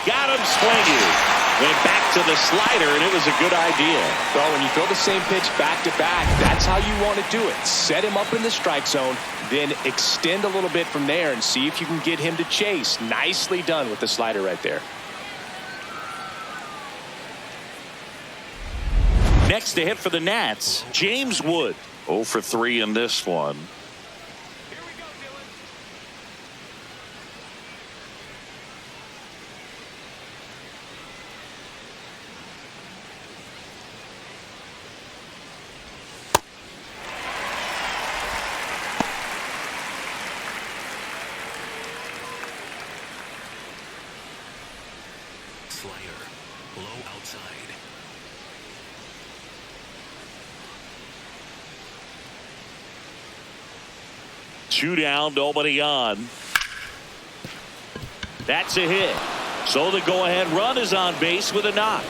Got him swinging. Went back to the slider, and it was a good idea. Well, when you throw the same pitch back-to-back, that's how you want to do it. Set him up in the strike zone, then extend a little bit from there and see if you can get him to chase. Nicely done with the slider right there. Next to hit for the Nats, James Wood. 0 for 3 in this one. Slider, low outside. Two down, nobody on. That's a hit. So the go-ahead run is on base with a knock.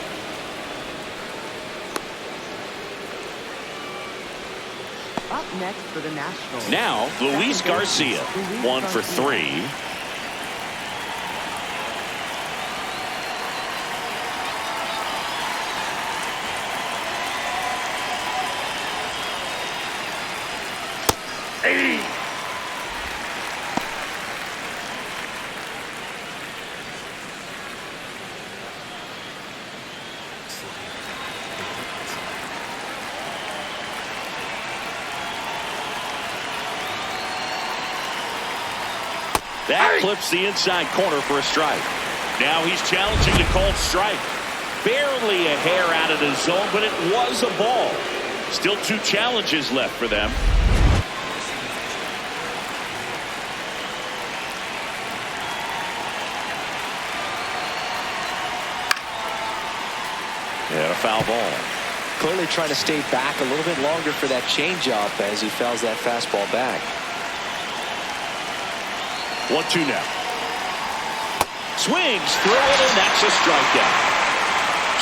Up next for the Nationals. Now, Luis Garcia, 1 for 3. That clips the inside corner for a strike. Now he's challenging the called strike. Barely a hair out of the zone, but it was a ball. Still 2 challenges left for them. And a foul ball. Clearly trying to stay back a little bit longer for that changeup as he fouls that fastball back. 1-2 now. Swings through it, and that's a strikeout.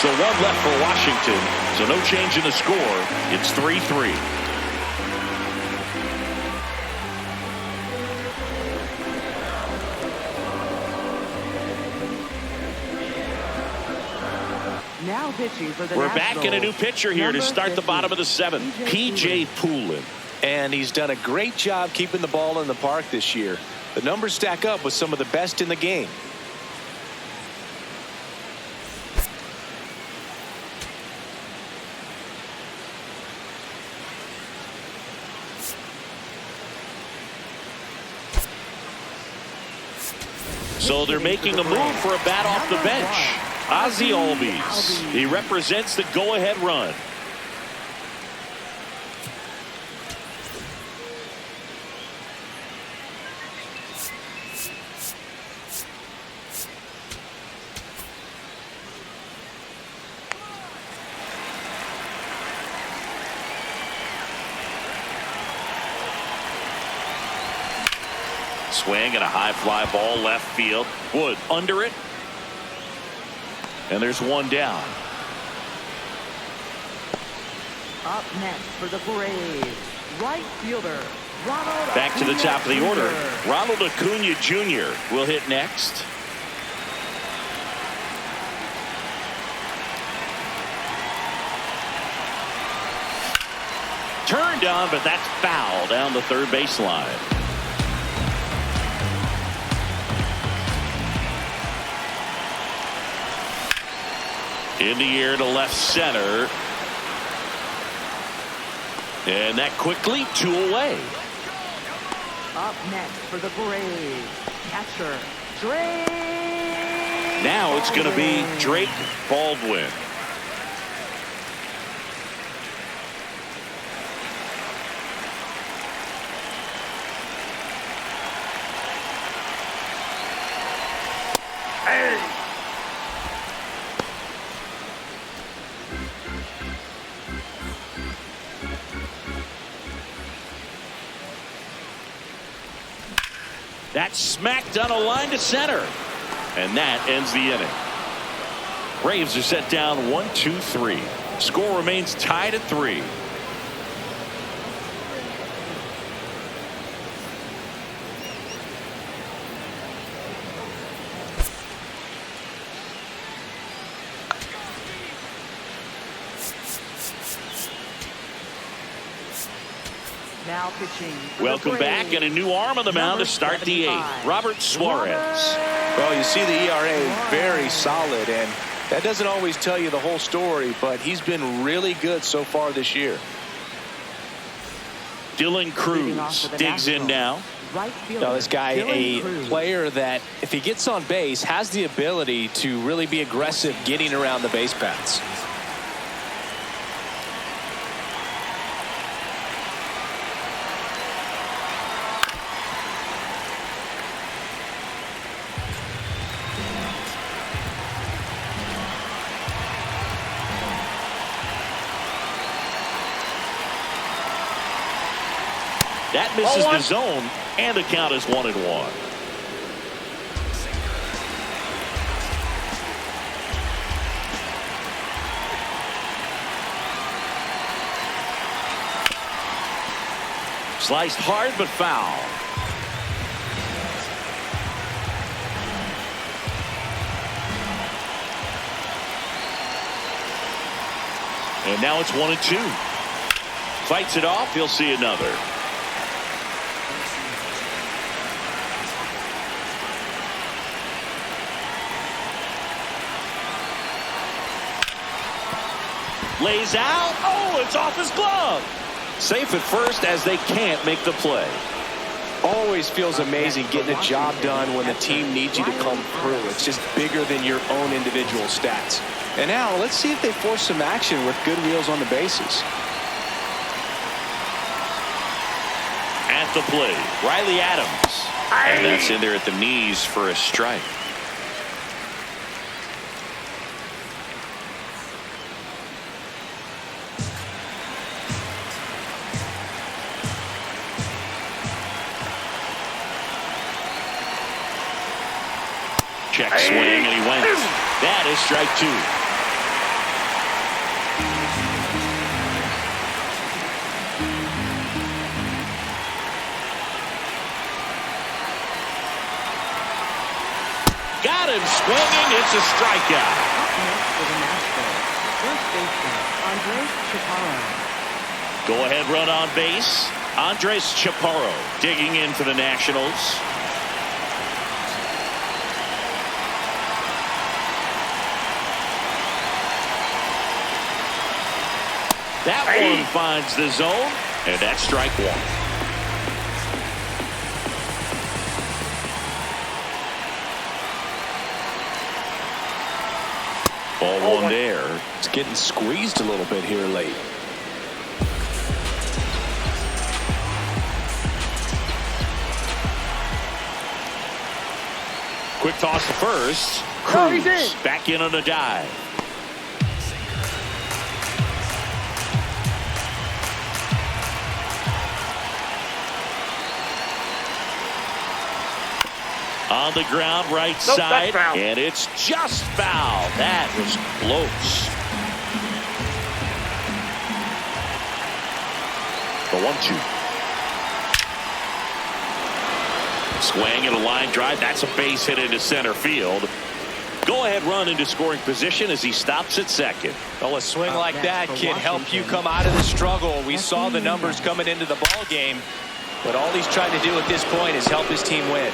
So one left for Washington. So no change in the score. It's 3-3. Now pitching for the We're back in a new Nationals, pitcher here to number start the 50, bottom of the seventh. P.J. Poulin. And he's done a great job keeping the ball in the park this year. The numbers stack up with some of the best in the game. So they're making a move for a bat off the bench. Ozzie Albies. He represents the go-ahead run. Swing and a high fly ball left field. Wood under it. And there's one down. Up next for the Braves, right fielder, Ronald Back to the Acuna top of the order. Jr. Ronald Acuna Jr. will hit next. Turned on, but that's foul down the third baseline. In the air to left center. And that quickly 2 away. Up next for the Braves, catcher, Drake. Now it's going to be Drake Baldwin. That's smacked on a line to center. And that ends the inning. Braves are set down 1-2-3. Score remains tied at 3. Now pitching. for the Welcome back, Braves, and a new arm on the mound to number start the 8th. 75, Robert Suarez. Well, you see the ERA very solid, and that doesn't always tell you the whole story, but he's been really good so far this year. Dylan Leading off Cruz for the digs in Nationals, now. Right fielder, Now, this guy, Dylan a Cruz. player that, if he gets on base, has the ability to really be aggressive getting around the base paths. That misses the zone, and the count is 1-1. Sliced hard but foul. And now it's 1-2. Fights it off. He'll see another. Lays out. Oh, it's off his glove. Safe at first as they can't make the play. Always feels amazing getting a job done when the team needs you to come through. It's just bigger than your own individual stats. And now let's see if they force some action with good wheels on the bases. At the plate, Riley Adams. And that's in there at the knees for a strike. Check swing, and he went. That is strike 2. swinging. It's a strikeout. Up next for the Nationals, first baseman Andres Chaparro. Go ahead run on base. Andres Chaparro digging in for the Nationals. That one finds the zone, and that's strike one. Ball one there. It's getting squeezed a little bit here late. Quick toss to first. Oh, he's Cruz in. back in on a dive. On the ground, right Nope, side, that's foul. and it's just foul. That was close. The 1-2. Swing and a line drive. That's a base hit into center field. Go ahead run into scoring position as he stops at second. Well, a swing like that can help you come out of the struggle. We saw the numbers coming into the ball game, but all he's trying to do at this point is help his team win.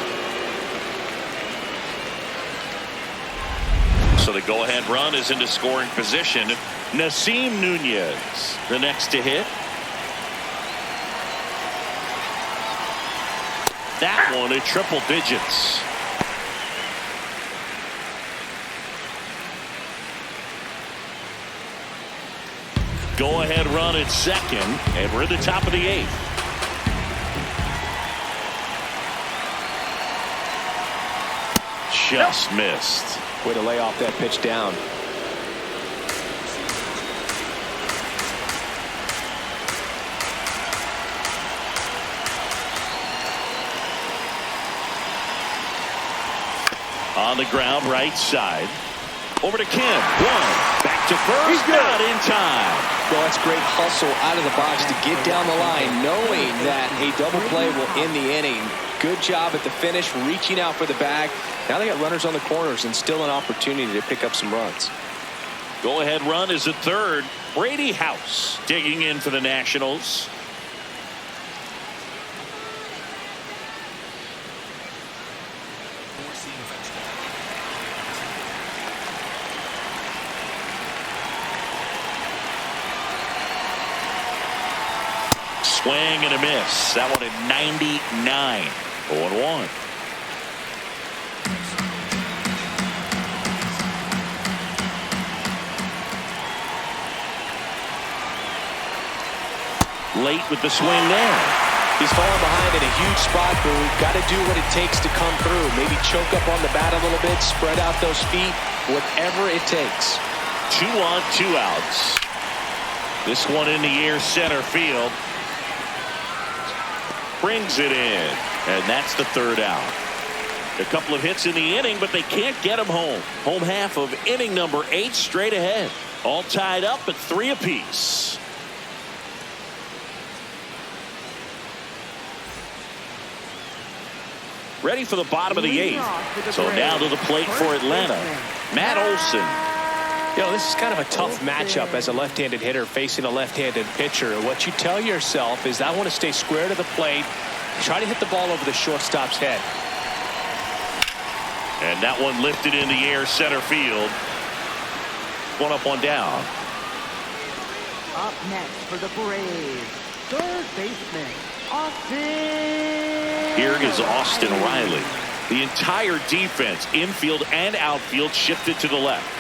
So the go-ahead run is into scoring position. Nasim Nunez, the next to hit. That one at triple digits. Go-ahead run at second, and we're at the top of the 8th. Just missed. Way to lay off that pitch down. On the ground, right side. Over to Kim. One. Back to first. He's good. Not in time. Well, that's great hustle out of the box to get down the line, knowing that a double play will end the inning. Good job at the finish, reaching out for the bag. Now they got runners on the corners and still an opportunity to pick up some runs. Go-ahead run is at third. Brady House digging in for the Nationals. Swing and a miss. That one at 99. 0-1. Late with the swing there. He's falling behind in a huge spot, but we've got to do what it takes to come through. Maybe choke up on the bat a little bit, spread out those feet, whatever it takes. 2 on, 2 outs. This one in the air, center field. Brings it in, and that's the third out. A couple of hits in the inning, but they can't get him home. Home half of inning number 8 straight ahead. All tied up at 3 apiece. Ready for the bottom of the 8th. So now to the plate for Atlanta. Matt Olson. You know, this is kind of a tough matchup as a left-handed hitter facing a left-handed pitcher. What you tell yourself is, I want to stay square to the plate, try to hit the ball over the shortstop's head. And that one lifted in the air, center field. One up, one down. Up next for the Braves, third baseman Austin. Here is Austin Riley. The entire defense, infield and outfield, shifted to the left.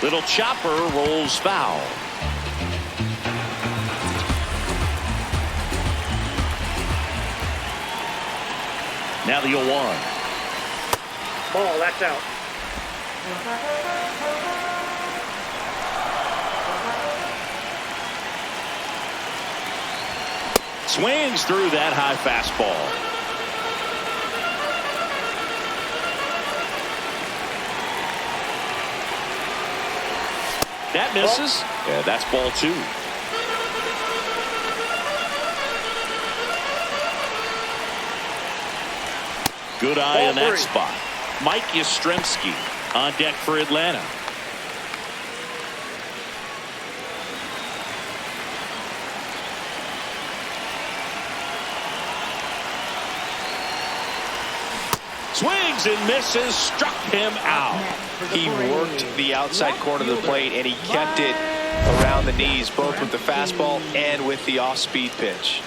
Little chopper rolls foul. Now the 0-1. Ball, that's out. Swings through that high fastball. That misses. Yeah, that's ball 2. Good eye Ball in that 3. spot. Mike Yastrzemski on deck for Atlanta. Swings and misses, struck him out. He worked the outside corner of the plate, and he kept it around the knees, both with the fastball and with the off-speed pitch.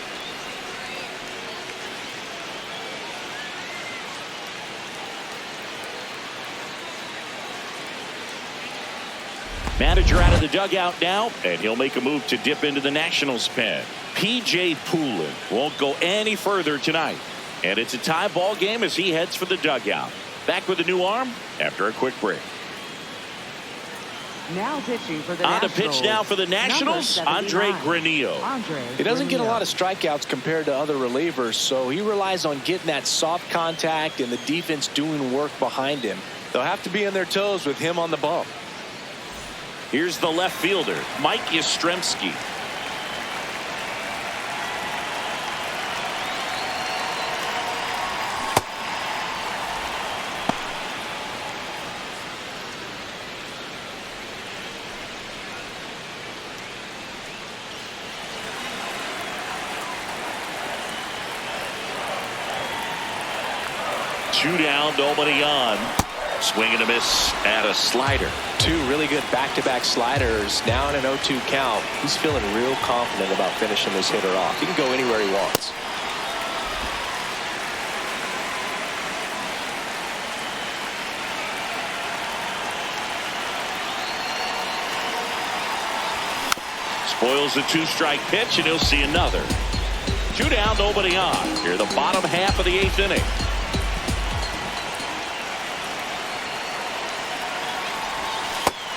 Manager out of the dugout now, and he'll make a move to dip into the Nationals pen. P.J. Poulin won't go any further tonight. And it's a tie ball game as he heads for the dugout. Back with a new arm after a quick break. Now pitching for the On the Nationals. pitch now for the Nationals, Andre Granillo. He doesn't get a lot of strikeouts compared to other relievers, so he relies on getting that soft contact and the defense doing work behind him. They'll have to be on their toes with him on the bump. Here's the left fielder, Mike Yastrzemski. Two down, nobody on. Swing and a miss at a slider. Two really good back-to-back sliders. Now in an 0-2 count. He's feeling real confident about finishing this hitter off. He can go anywhere he wants. Spoils the 2-strike pitch, and he'll see another. Two down, nobody on. Here the bottom half of the 8th inning.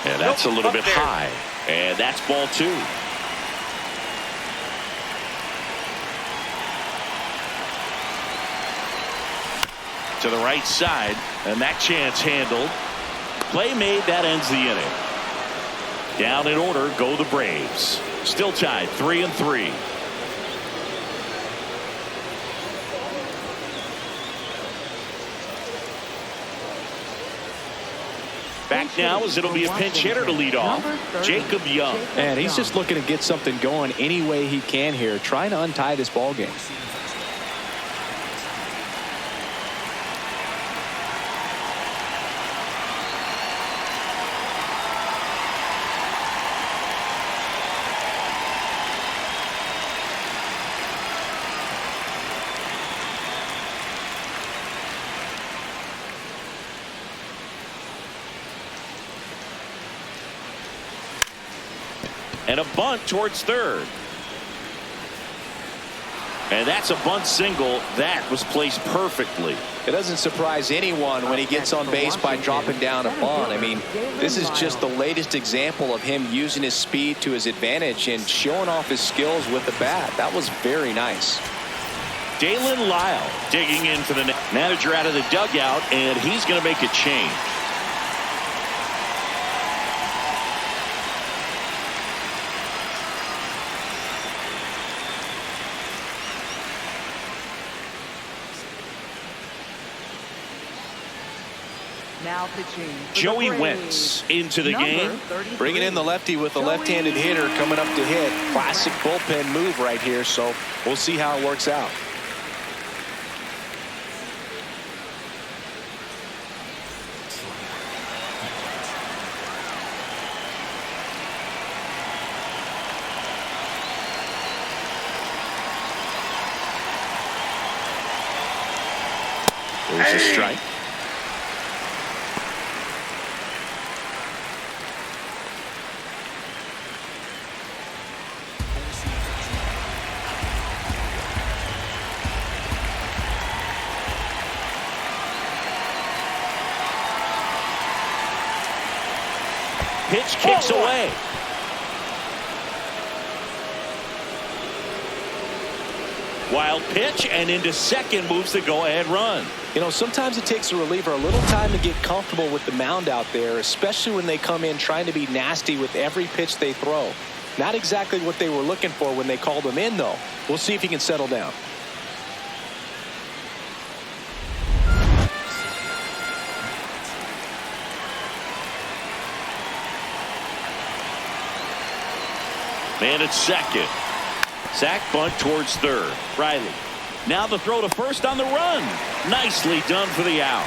And that's a little bit high. And that's ball 2. To the right side, and that chance handled. Play made, that ends the inning. Down in order go the Braves. Still tied 3-3. Back now as it'll be a pinch hitter to lead off, Jacob Young. And he's just looking to get something going any way he can here, trying to untie this ball game. And a bunt towards third. And that's a bunt single that was placed perfectly. It doesn't surprise anyone when he gets on base by dropping down a bunt. I mean, this is just the latest example of him using his speed to his advantage and showing off his skills with the bat. That was very nice. Dalen Lyle digging in for the manager out of the dugout, and he's going to make a change. Now pitching for Joey the Braves. Wentz into the Number game. 33. Bringing in the lefty with a left-handed hitter coming up to hit. Classic bullpen move right here, so we'll see how it works out. There's a strike. Pitch kicks away. Wild pitch, and into second moves the go-ahead run. You know, sometimes it takes a reliever a little time to get comfortable with the mound out there, especially when they come in trying to be nasty with every pitch they throw. Not exactly what they were looking for when they called him in, though. We'll see if he can settle down. Man at second. Sack bunt towards third. Riley. Now the throw to first on the run. Nicely done for the out.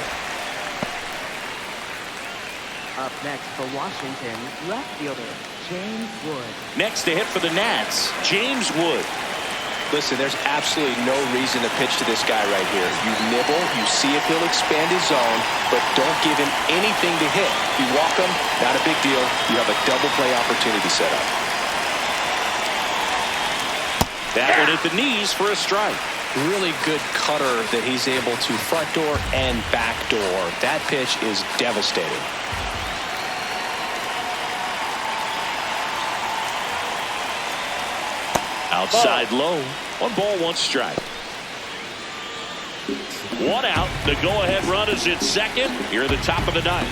Up next for Washington, left fielder James Wood. Next to hit for the Nats, James Wood. Listen, there's absolutely no reason to pitch to this guy right here. You nibble, you see if he'll expand his zone, but don't give him anything to hit. You walk him, not a big deal. You have a double play opportunity set up. That one at the knees for a strike. Really good cutter that he's able to front door and back door. That pitch is devastating. Outside low. 1 ball, 1 strike. 1 out. The go-ahead run is at second here at the top of the 9th.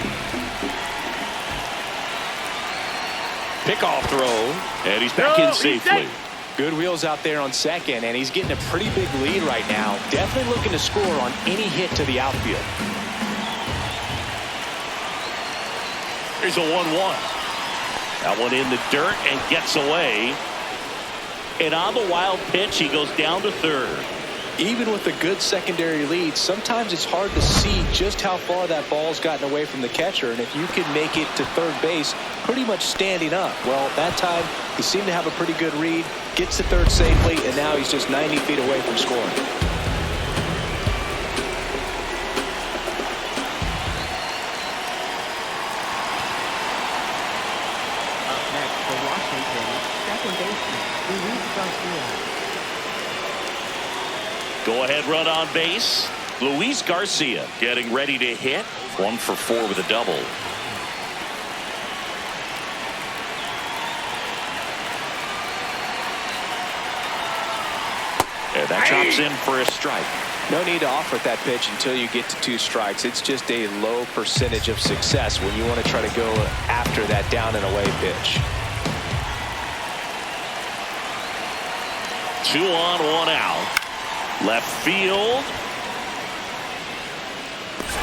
Pickoff throw, and he's back in safely. Good wheels out there on second, and he's getting a pretty big lead right now. Definitely looking to score on any hit to the outfield. Here's a 1-1. That one in the dirt and gets away. And on the wild pitch, he goes down to third. Even with a good secondary lead, sometimes it's hard to see just how far that ball's gotten away from the catcher. And if you can make it to third base pretty much standing up, well, that time he seemed to have a pretty good read, gets to third safely, and now he's just 90 feet away from scoring. Up next for Washington, second baseman Luis Garcia. Go-ahead run on base. Luis Garcia getting ready to hit. 1 for 4 with a double. And that chops in for a strike. No need to offer that pitch until you get to 2 strikes. It's just a low percentage of success when you want to try to go after that down and away pitch. 2 on, 1 out. Left field.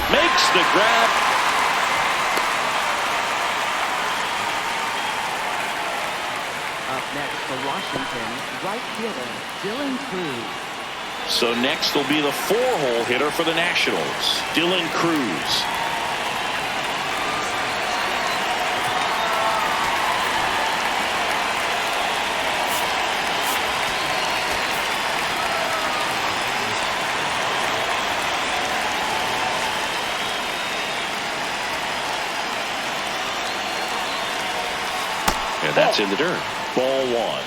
Makes the grab. Up next for Washington, right fielder Dylan Cruz. So next will be the 4-hole hitter for the Nationals, Dylan Cruz. And that's in the dirt. Ball 1.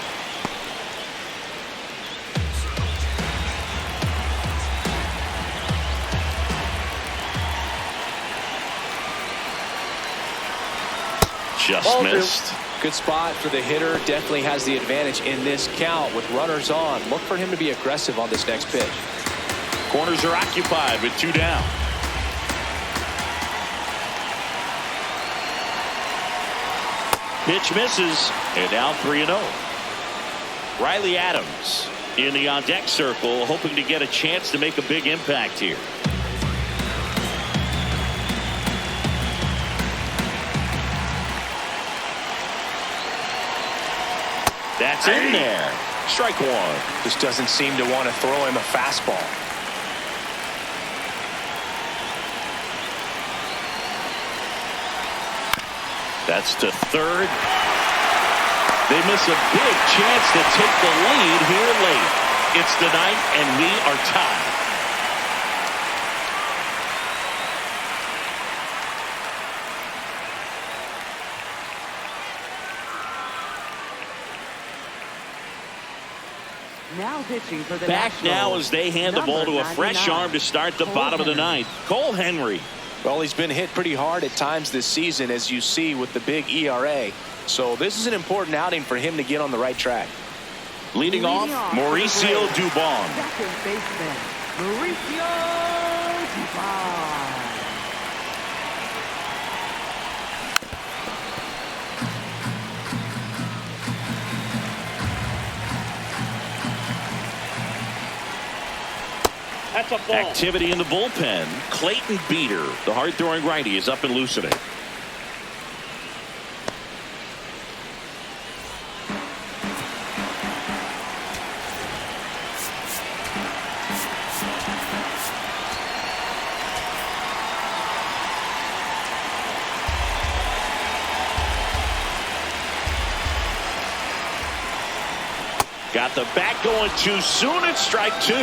Just missed. Good spot for the hitter. Definitely has the advantage in this count with runners on. Look for him to be aggressive on this next pitch. Corners are occupied with 2 down. Pitch misses, and now 3-0. Riley Adams in the on-deck circle, hoping to get a chance to make a big impact here. That's in there. Strike 1. Just doesn't seem to want to throw him a fastball. That's to third. They miss a big chance to take the lead here late. It's the 9th, and we are tied. Now pitching for the Back Nationals, now as they hand the ball to a fresh 99, arm to start the Cole bottom of the Henry. 9th. Cole Henry. Well, he's been hit pretty hard at times this season, as you see with the big ERA. So this is an important outing for him to get on the right track. Leading off, Mauricio Dubon. Second baseman, Mauricio Dubon. That's a ball. Activity in the bullpen. Clayton Beater, the hard-throwing righty, is up and loosening. Got the bat going too soon. It's strike two.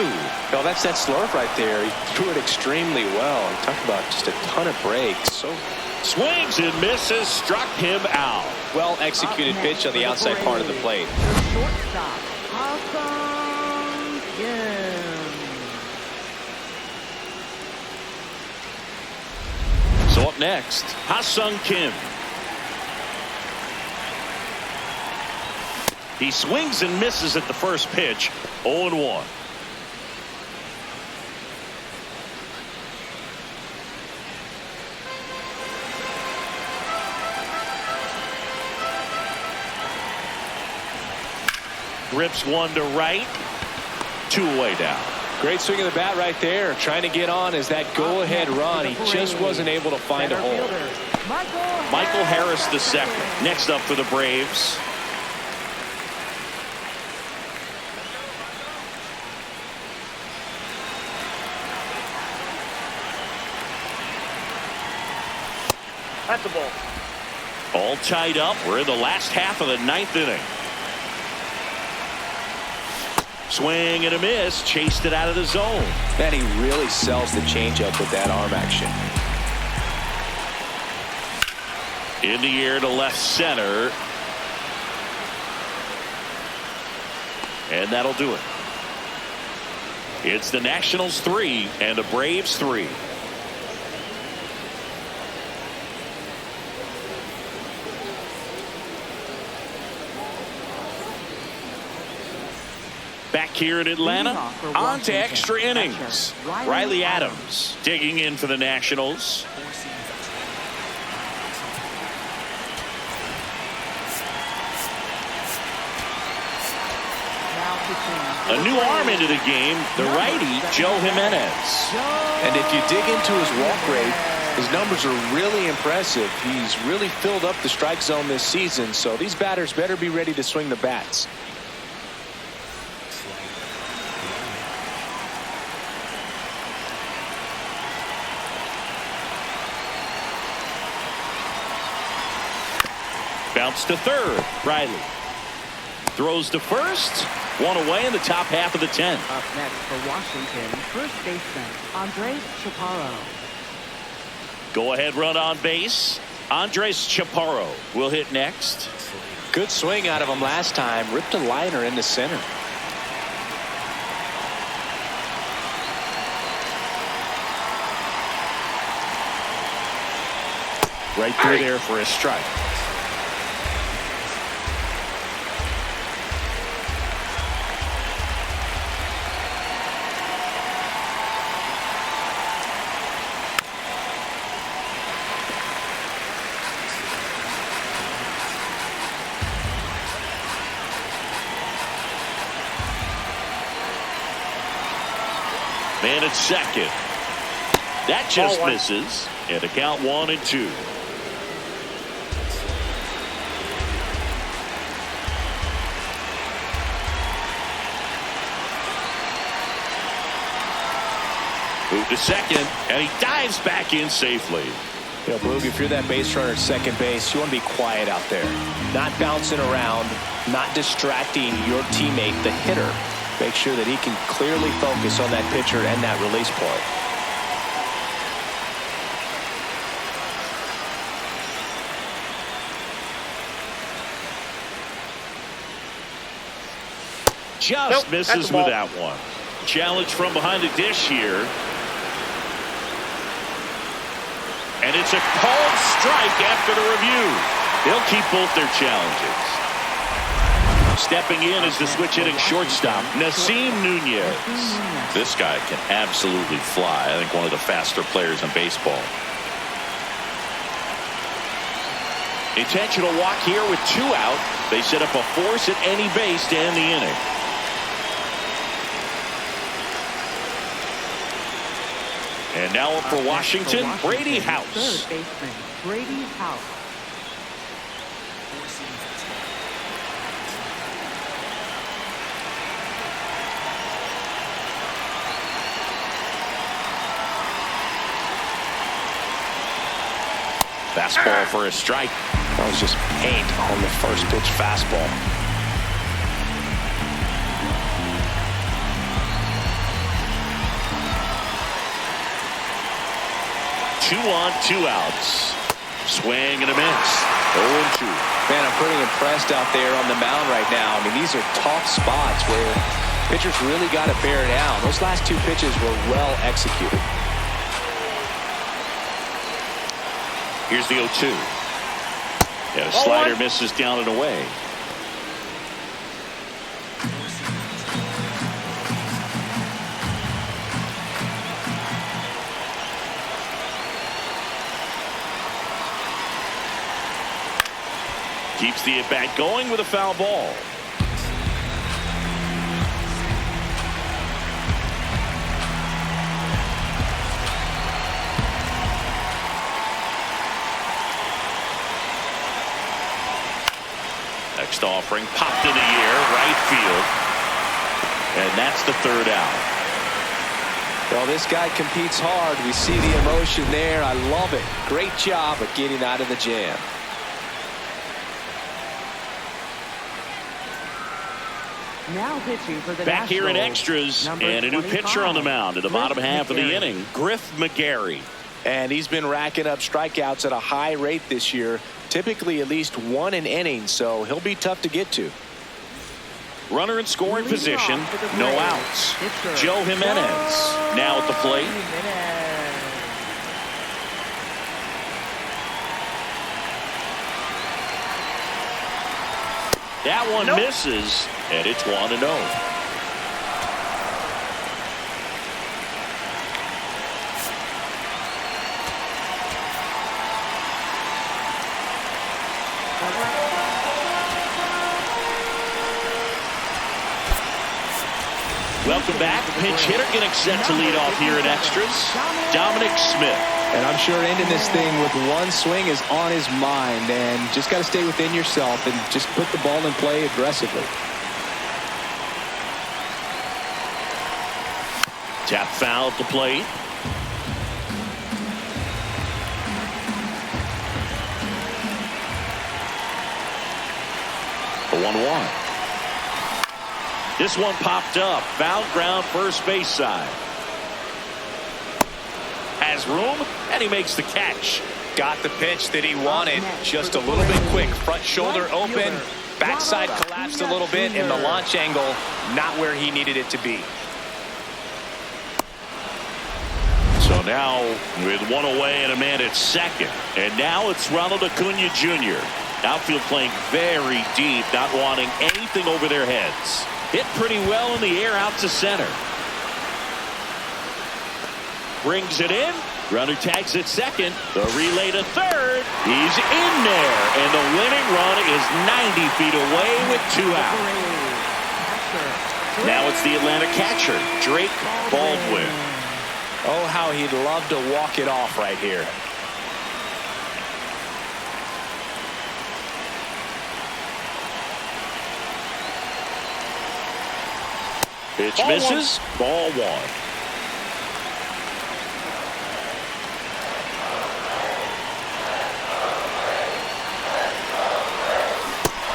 No, that's that slurve right there. He threw it extremely well. Talk about just a ton of breaks. So swings and misses, struck him out. Well executed pitch on the outside part of the plate. The shortstop, Ha-Seong Kim. So up next, Ha-Seong Kim. He swings and misses at the first pitch. 0-1. Rips one to right. 2 away down. Great swing of the bat right there. Trying to get on as that go-ahead run. He just wasn't able to find a hole. Michael Harris the second. Next up for the Braves. That's a ball. All tied up. We're in the last half of the 9th inning. Swing and a miss. Chased it out of the zone. Man, he really sells the changeup with that arm action. In the air to left center. And that'll do it. It's the Nationals 3 and the Braves 3. Back here in Atlanta, on to extra innings. Riley Adams digging in for the Nationals. A new arm into the game, the righty, Joe Jimenez. And if you dig into his walk rate, his numbers are really impressive. He's really filled up the strike zone this season, so these batters better be ready to swing the bats. Bounce to third. Riley throws to first. 1 away in the top half of the 10th. Up next for Washington, first baseman Andres Chaparro. Go ahead run on base. Andres Chaparro will hit next. Good swing out of him last time. Ripped a liner in the center. Right through there for a strike. Man at second. That just misses. And a count 1-2. Move to second, and he dives back in safely. You know, Boog, if you're that base runner at second base, you want to be quiet out there. Not bouncing around, not distracting your teammate, the hitter. Make sure that he can clearly focus on that pitcher and that release point. Just misses with that one. Challenge from behind the dish here. And it's a called strike after the review. They'll keep both their challenges. Stepping in is the switch hitting shortstop, Nasim Nunez. This guy can absolutely fly. I think one of the faster players in baseball. Intentional walk here with 2 out. They set up a force at any base to end the inning. And now up for Washington, Brady House. Third baseman, Brady House. Fastball for a strike. That was just paint on the first pitch fastball. 2 on, 2 outs. Swing and a miss. 0-2. Man, I'm pretty impressed out there on the mound right now. I mean, these are tough spots where pitchers really got to bear down. Those last 2 pitches were well executed. Here's the 0-2. And a slider misses down and away. Keeps the at-bat going with a foul ball. Next offering popped in the air, right field. And that's the 3rd out. Well, this guy competes hard. We see the emotion there. I love it. Great job of getting out of the jam. Now pitching for the Back here in Nationals, extras, and a new pitcher on the mound in the bottom half of the inning, Griff McGarry. And he's been racking up strikeouts at a high rate this year, typically at least 1 an inning, so he'll be tough to get to. Runner in scoring position, no outs. Joe Jimenez now at the plate. That one misses, and it's 1-0. Welcome back. Pinch hitter getting set to lead off here in extras. Dominic Smith. And I'm sure ending this thing with 1 swing is on his mind, and just got to stay within yourself and just put the ball in play aggressively. Tap foul at the plate. The 1-1. This one popped up. Foul ground first base side. Has room, and he makes the catch. Got the pitch that he wanted. Just a little bit quick. Front shoulder open. Backside collapsed a little bit, and the launch angle not where he needed it to be. So now with 1 away and a man at second. And now it's Ronald Acuna Jr. Outfield playing very deep, not wanting anything over their heads. Hit pretty well in the air out to center. Brings it in. Runner tags at second. The relay to third. He's in there. And the winning run is 90 feet away with 2 out. Now it's the Atlanta catcher, Drake Baldwin. Oh, how he'd love to walk it off right here. Pitch misses. Ball 1.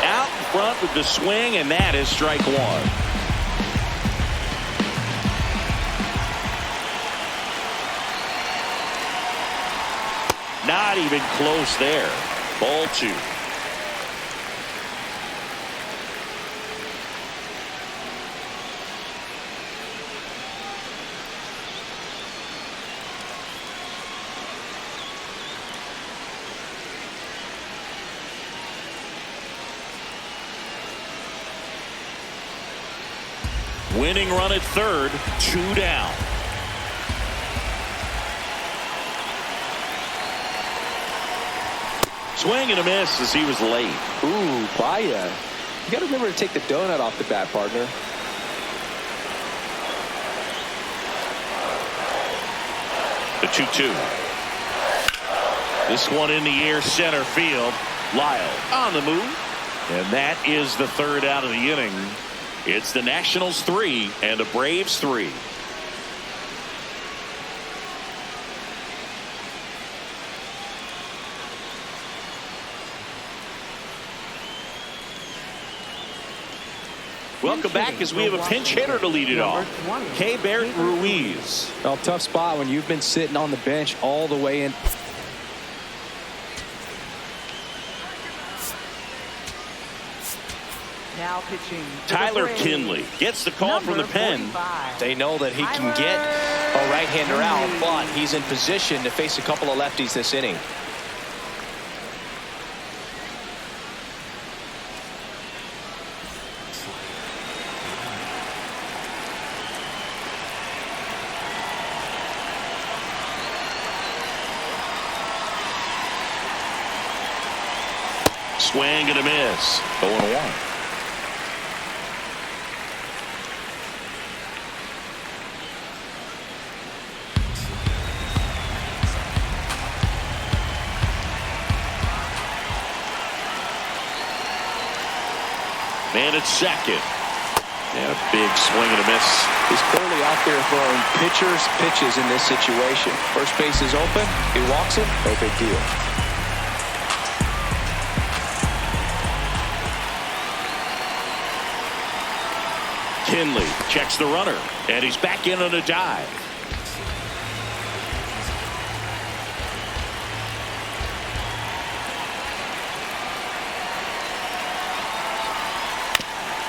Out in front with the swing, and that is strike 1. Not even close there. Ball 2. Winning run at third, 2 down. Swing and a miss as he was late. Ooh, Baya. You got to remember to take the donut off the bat, partner. The 2-2. This one in the air, center field. Lyle on the move. And that is the third out of the inning. It's the Nationals 3 and the Braves 3. Welcome back as we have a pinch hitter to lead it off. Keibert Ruiz. Well, tough spot when you've been sitting on the bench all the way in. Now pitching. Tyler Kinley gets the call from the pen. 45. They know that he can get a right-hander out, but he's in position to face a couple of lefties this inning. Swing and a miss. 0-1. Man at second. And a big swing and a miss. He's clearly out there throwing pitchers pitches in this situation. First base is open. He walks it. No big deal. Kinley checks the runner, and he's back in on a dive.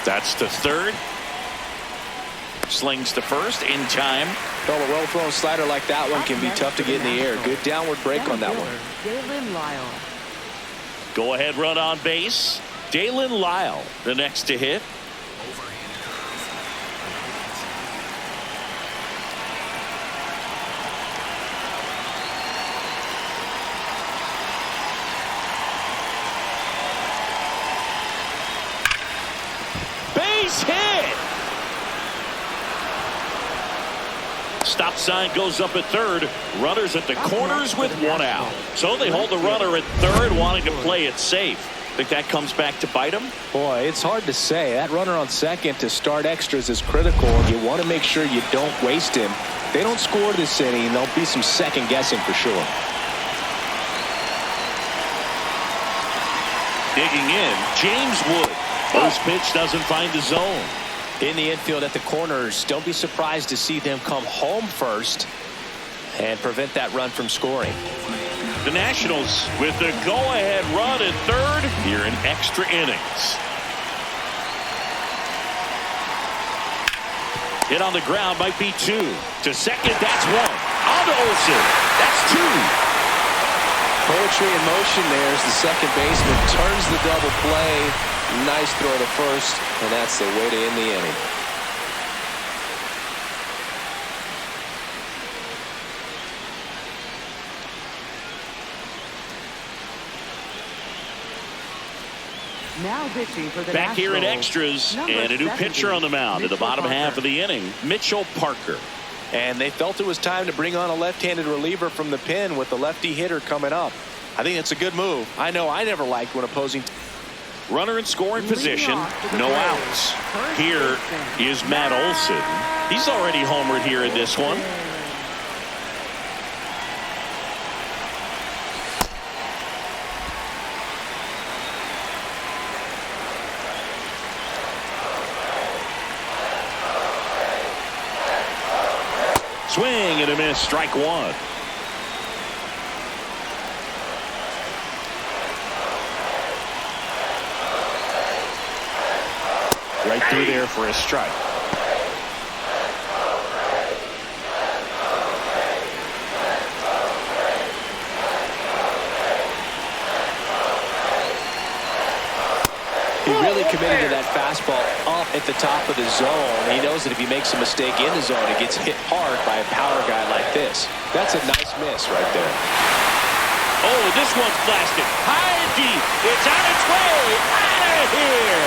That's to third. Slings to first in time. Well, a well-thrown slider like that one can be tough to get in the air. Good downward break on that one. Dalen Lyle. Go ahead run on base. Dalen Lyle, the next to hit. Base hit. Stop sign goes up at third. Runners at the corners with one out. So they hold the runner at third, wanting to play it safe. Think that comes back to bite him? Boy, it's hard to say. That runner on second to start extras is critical. You want to make sure you don't waste him. If they don't score this inning, there'll be some second guessing for sure. Digging in, James Wood. First pitch doesn't find the zone. In the infield at the corners, don't be surprised to see them come home first and prevent that run from scoring. The Nationals with the go-ahead run at third here in extra innings. Hit on the ground might be two. To second, that's one. On to Olsen. That's two. Poetry in motion there as the second baseman turns the double play. Nice throw to first, and that's the way to end the inning. Now pitching for the Back here in Nationals, extras, number and a new 70, pitcher on the mound in the Mitchell bottom Parker. half of the inning, Mitchell Parker. And they felt it was time to bring on a left-handed reliever from the pen with the lefty hitter coming up. I think it's a good move. I know I never liked when opposing. Runner in scoring Leading position, off to the no Braves, outs. first Here baseman, is Matt Olson. He's already homered here in this one. Swing and a miss, strike one. Right through there for a strike. He really committed to that fastball up at the top of the zone. He knows that if he makes a mistake in the zone, it gets hit hard by a power guy like this. That's a nice miss right there. Oh, this one's blasted. High and deep. It's on its way. Out of here.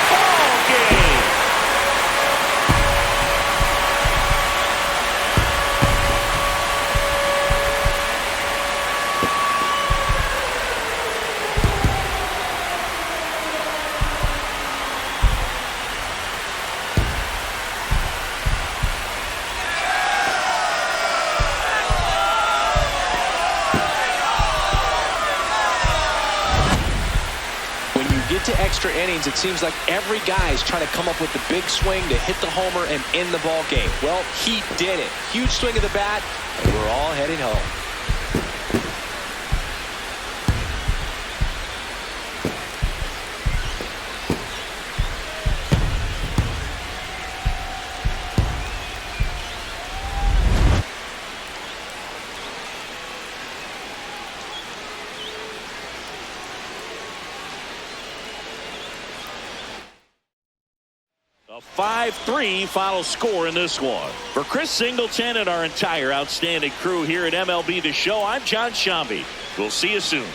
Ball game. into extra innings, it seems like every guy is trying to come up with the big swing to hit the homer and end the ball game. Well, he did it. Huge swing of the bat, and we're all heading home. A 5-3 final score in this one. For Chris Singleton and our entire outstanding crew here at MLB The Show, I'm John Shambi. We'll see you soon.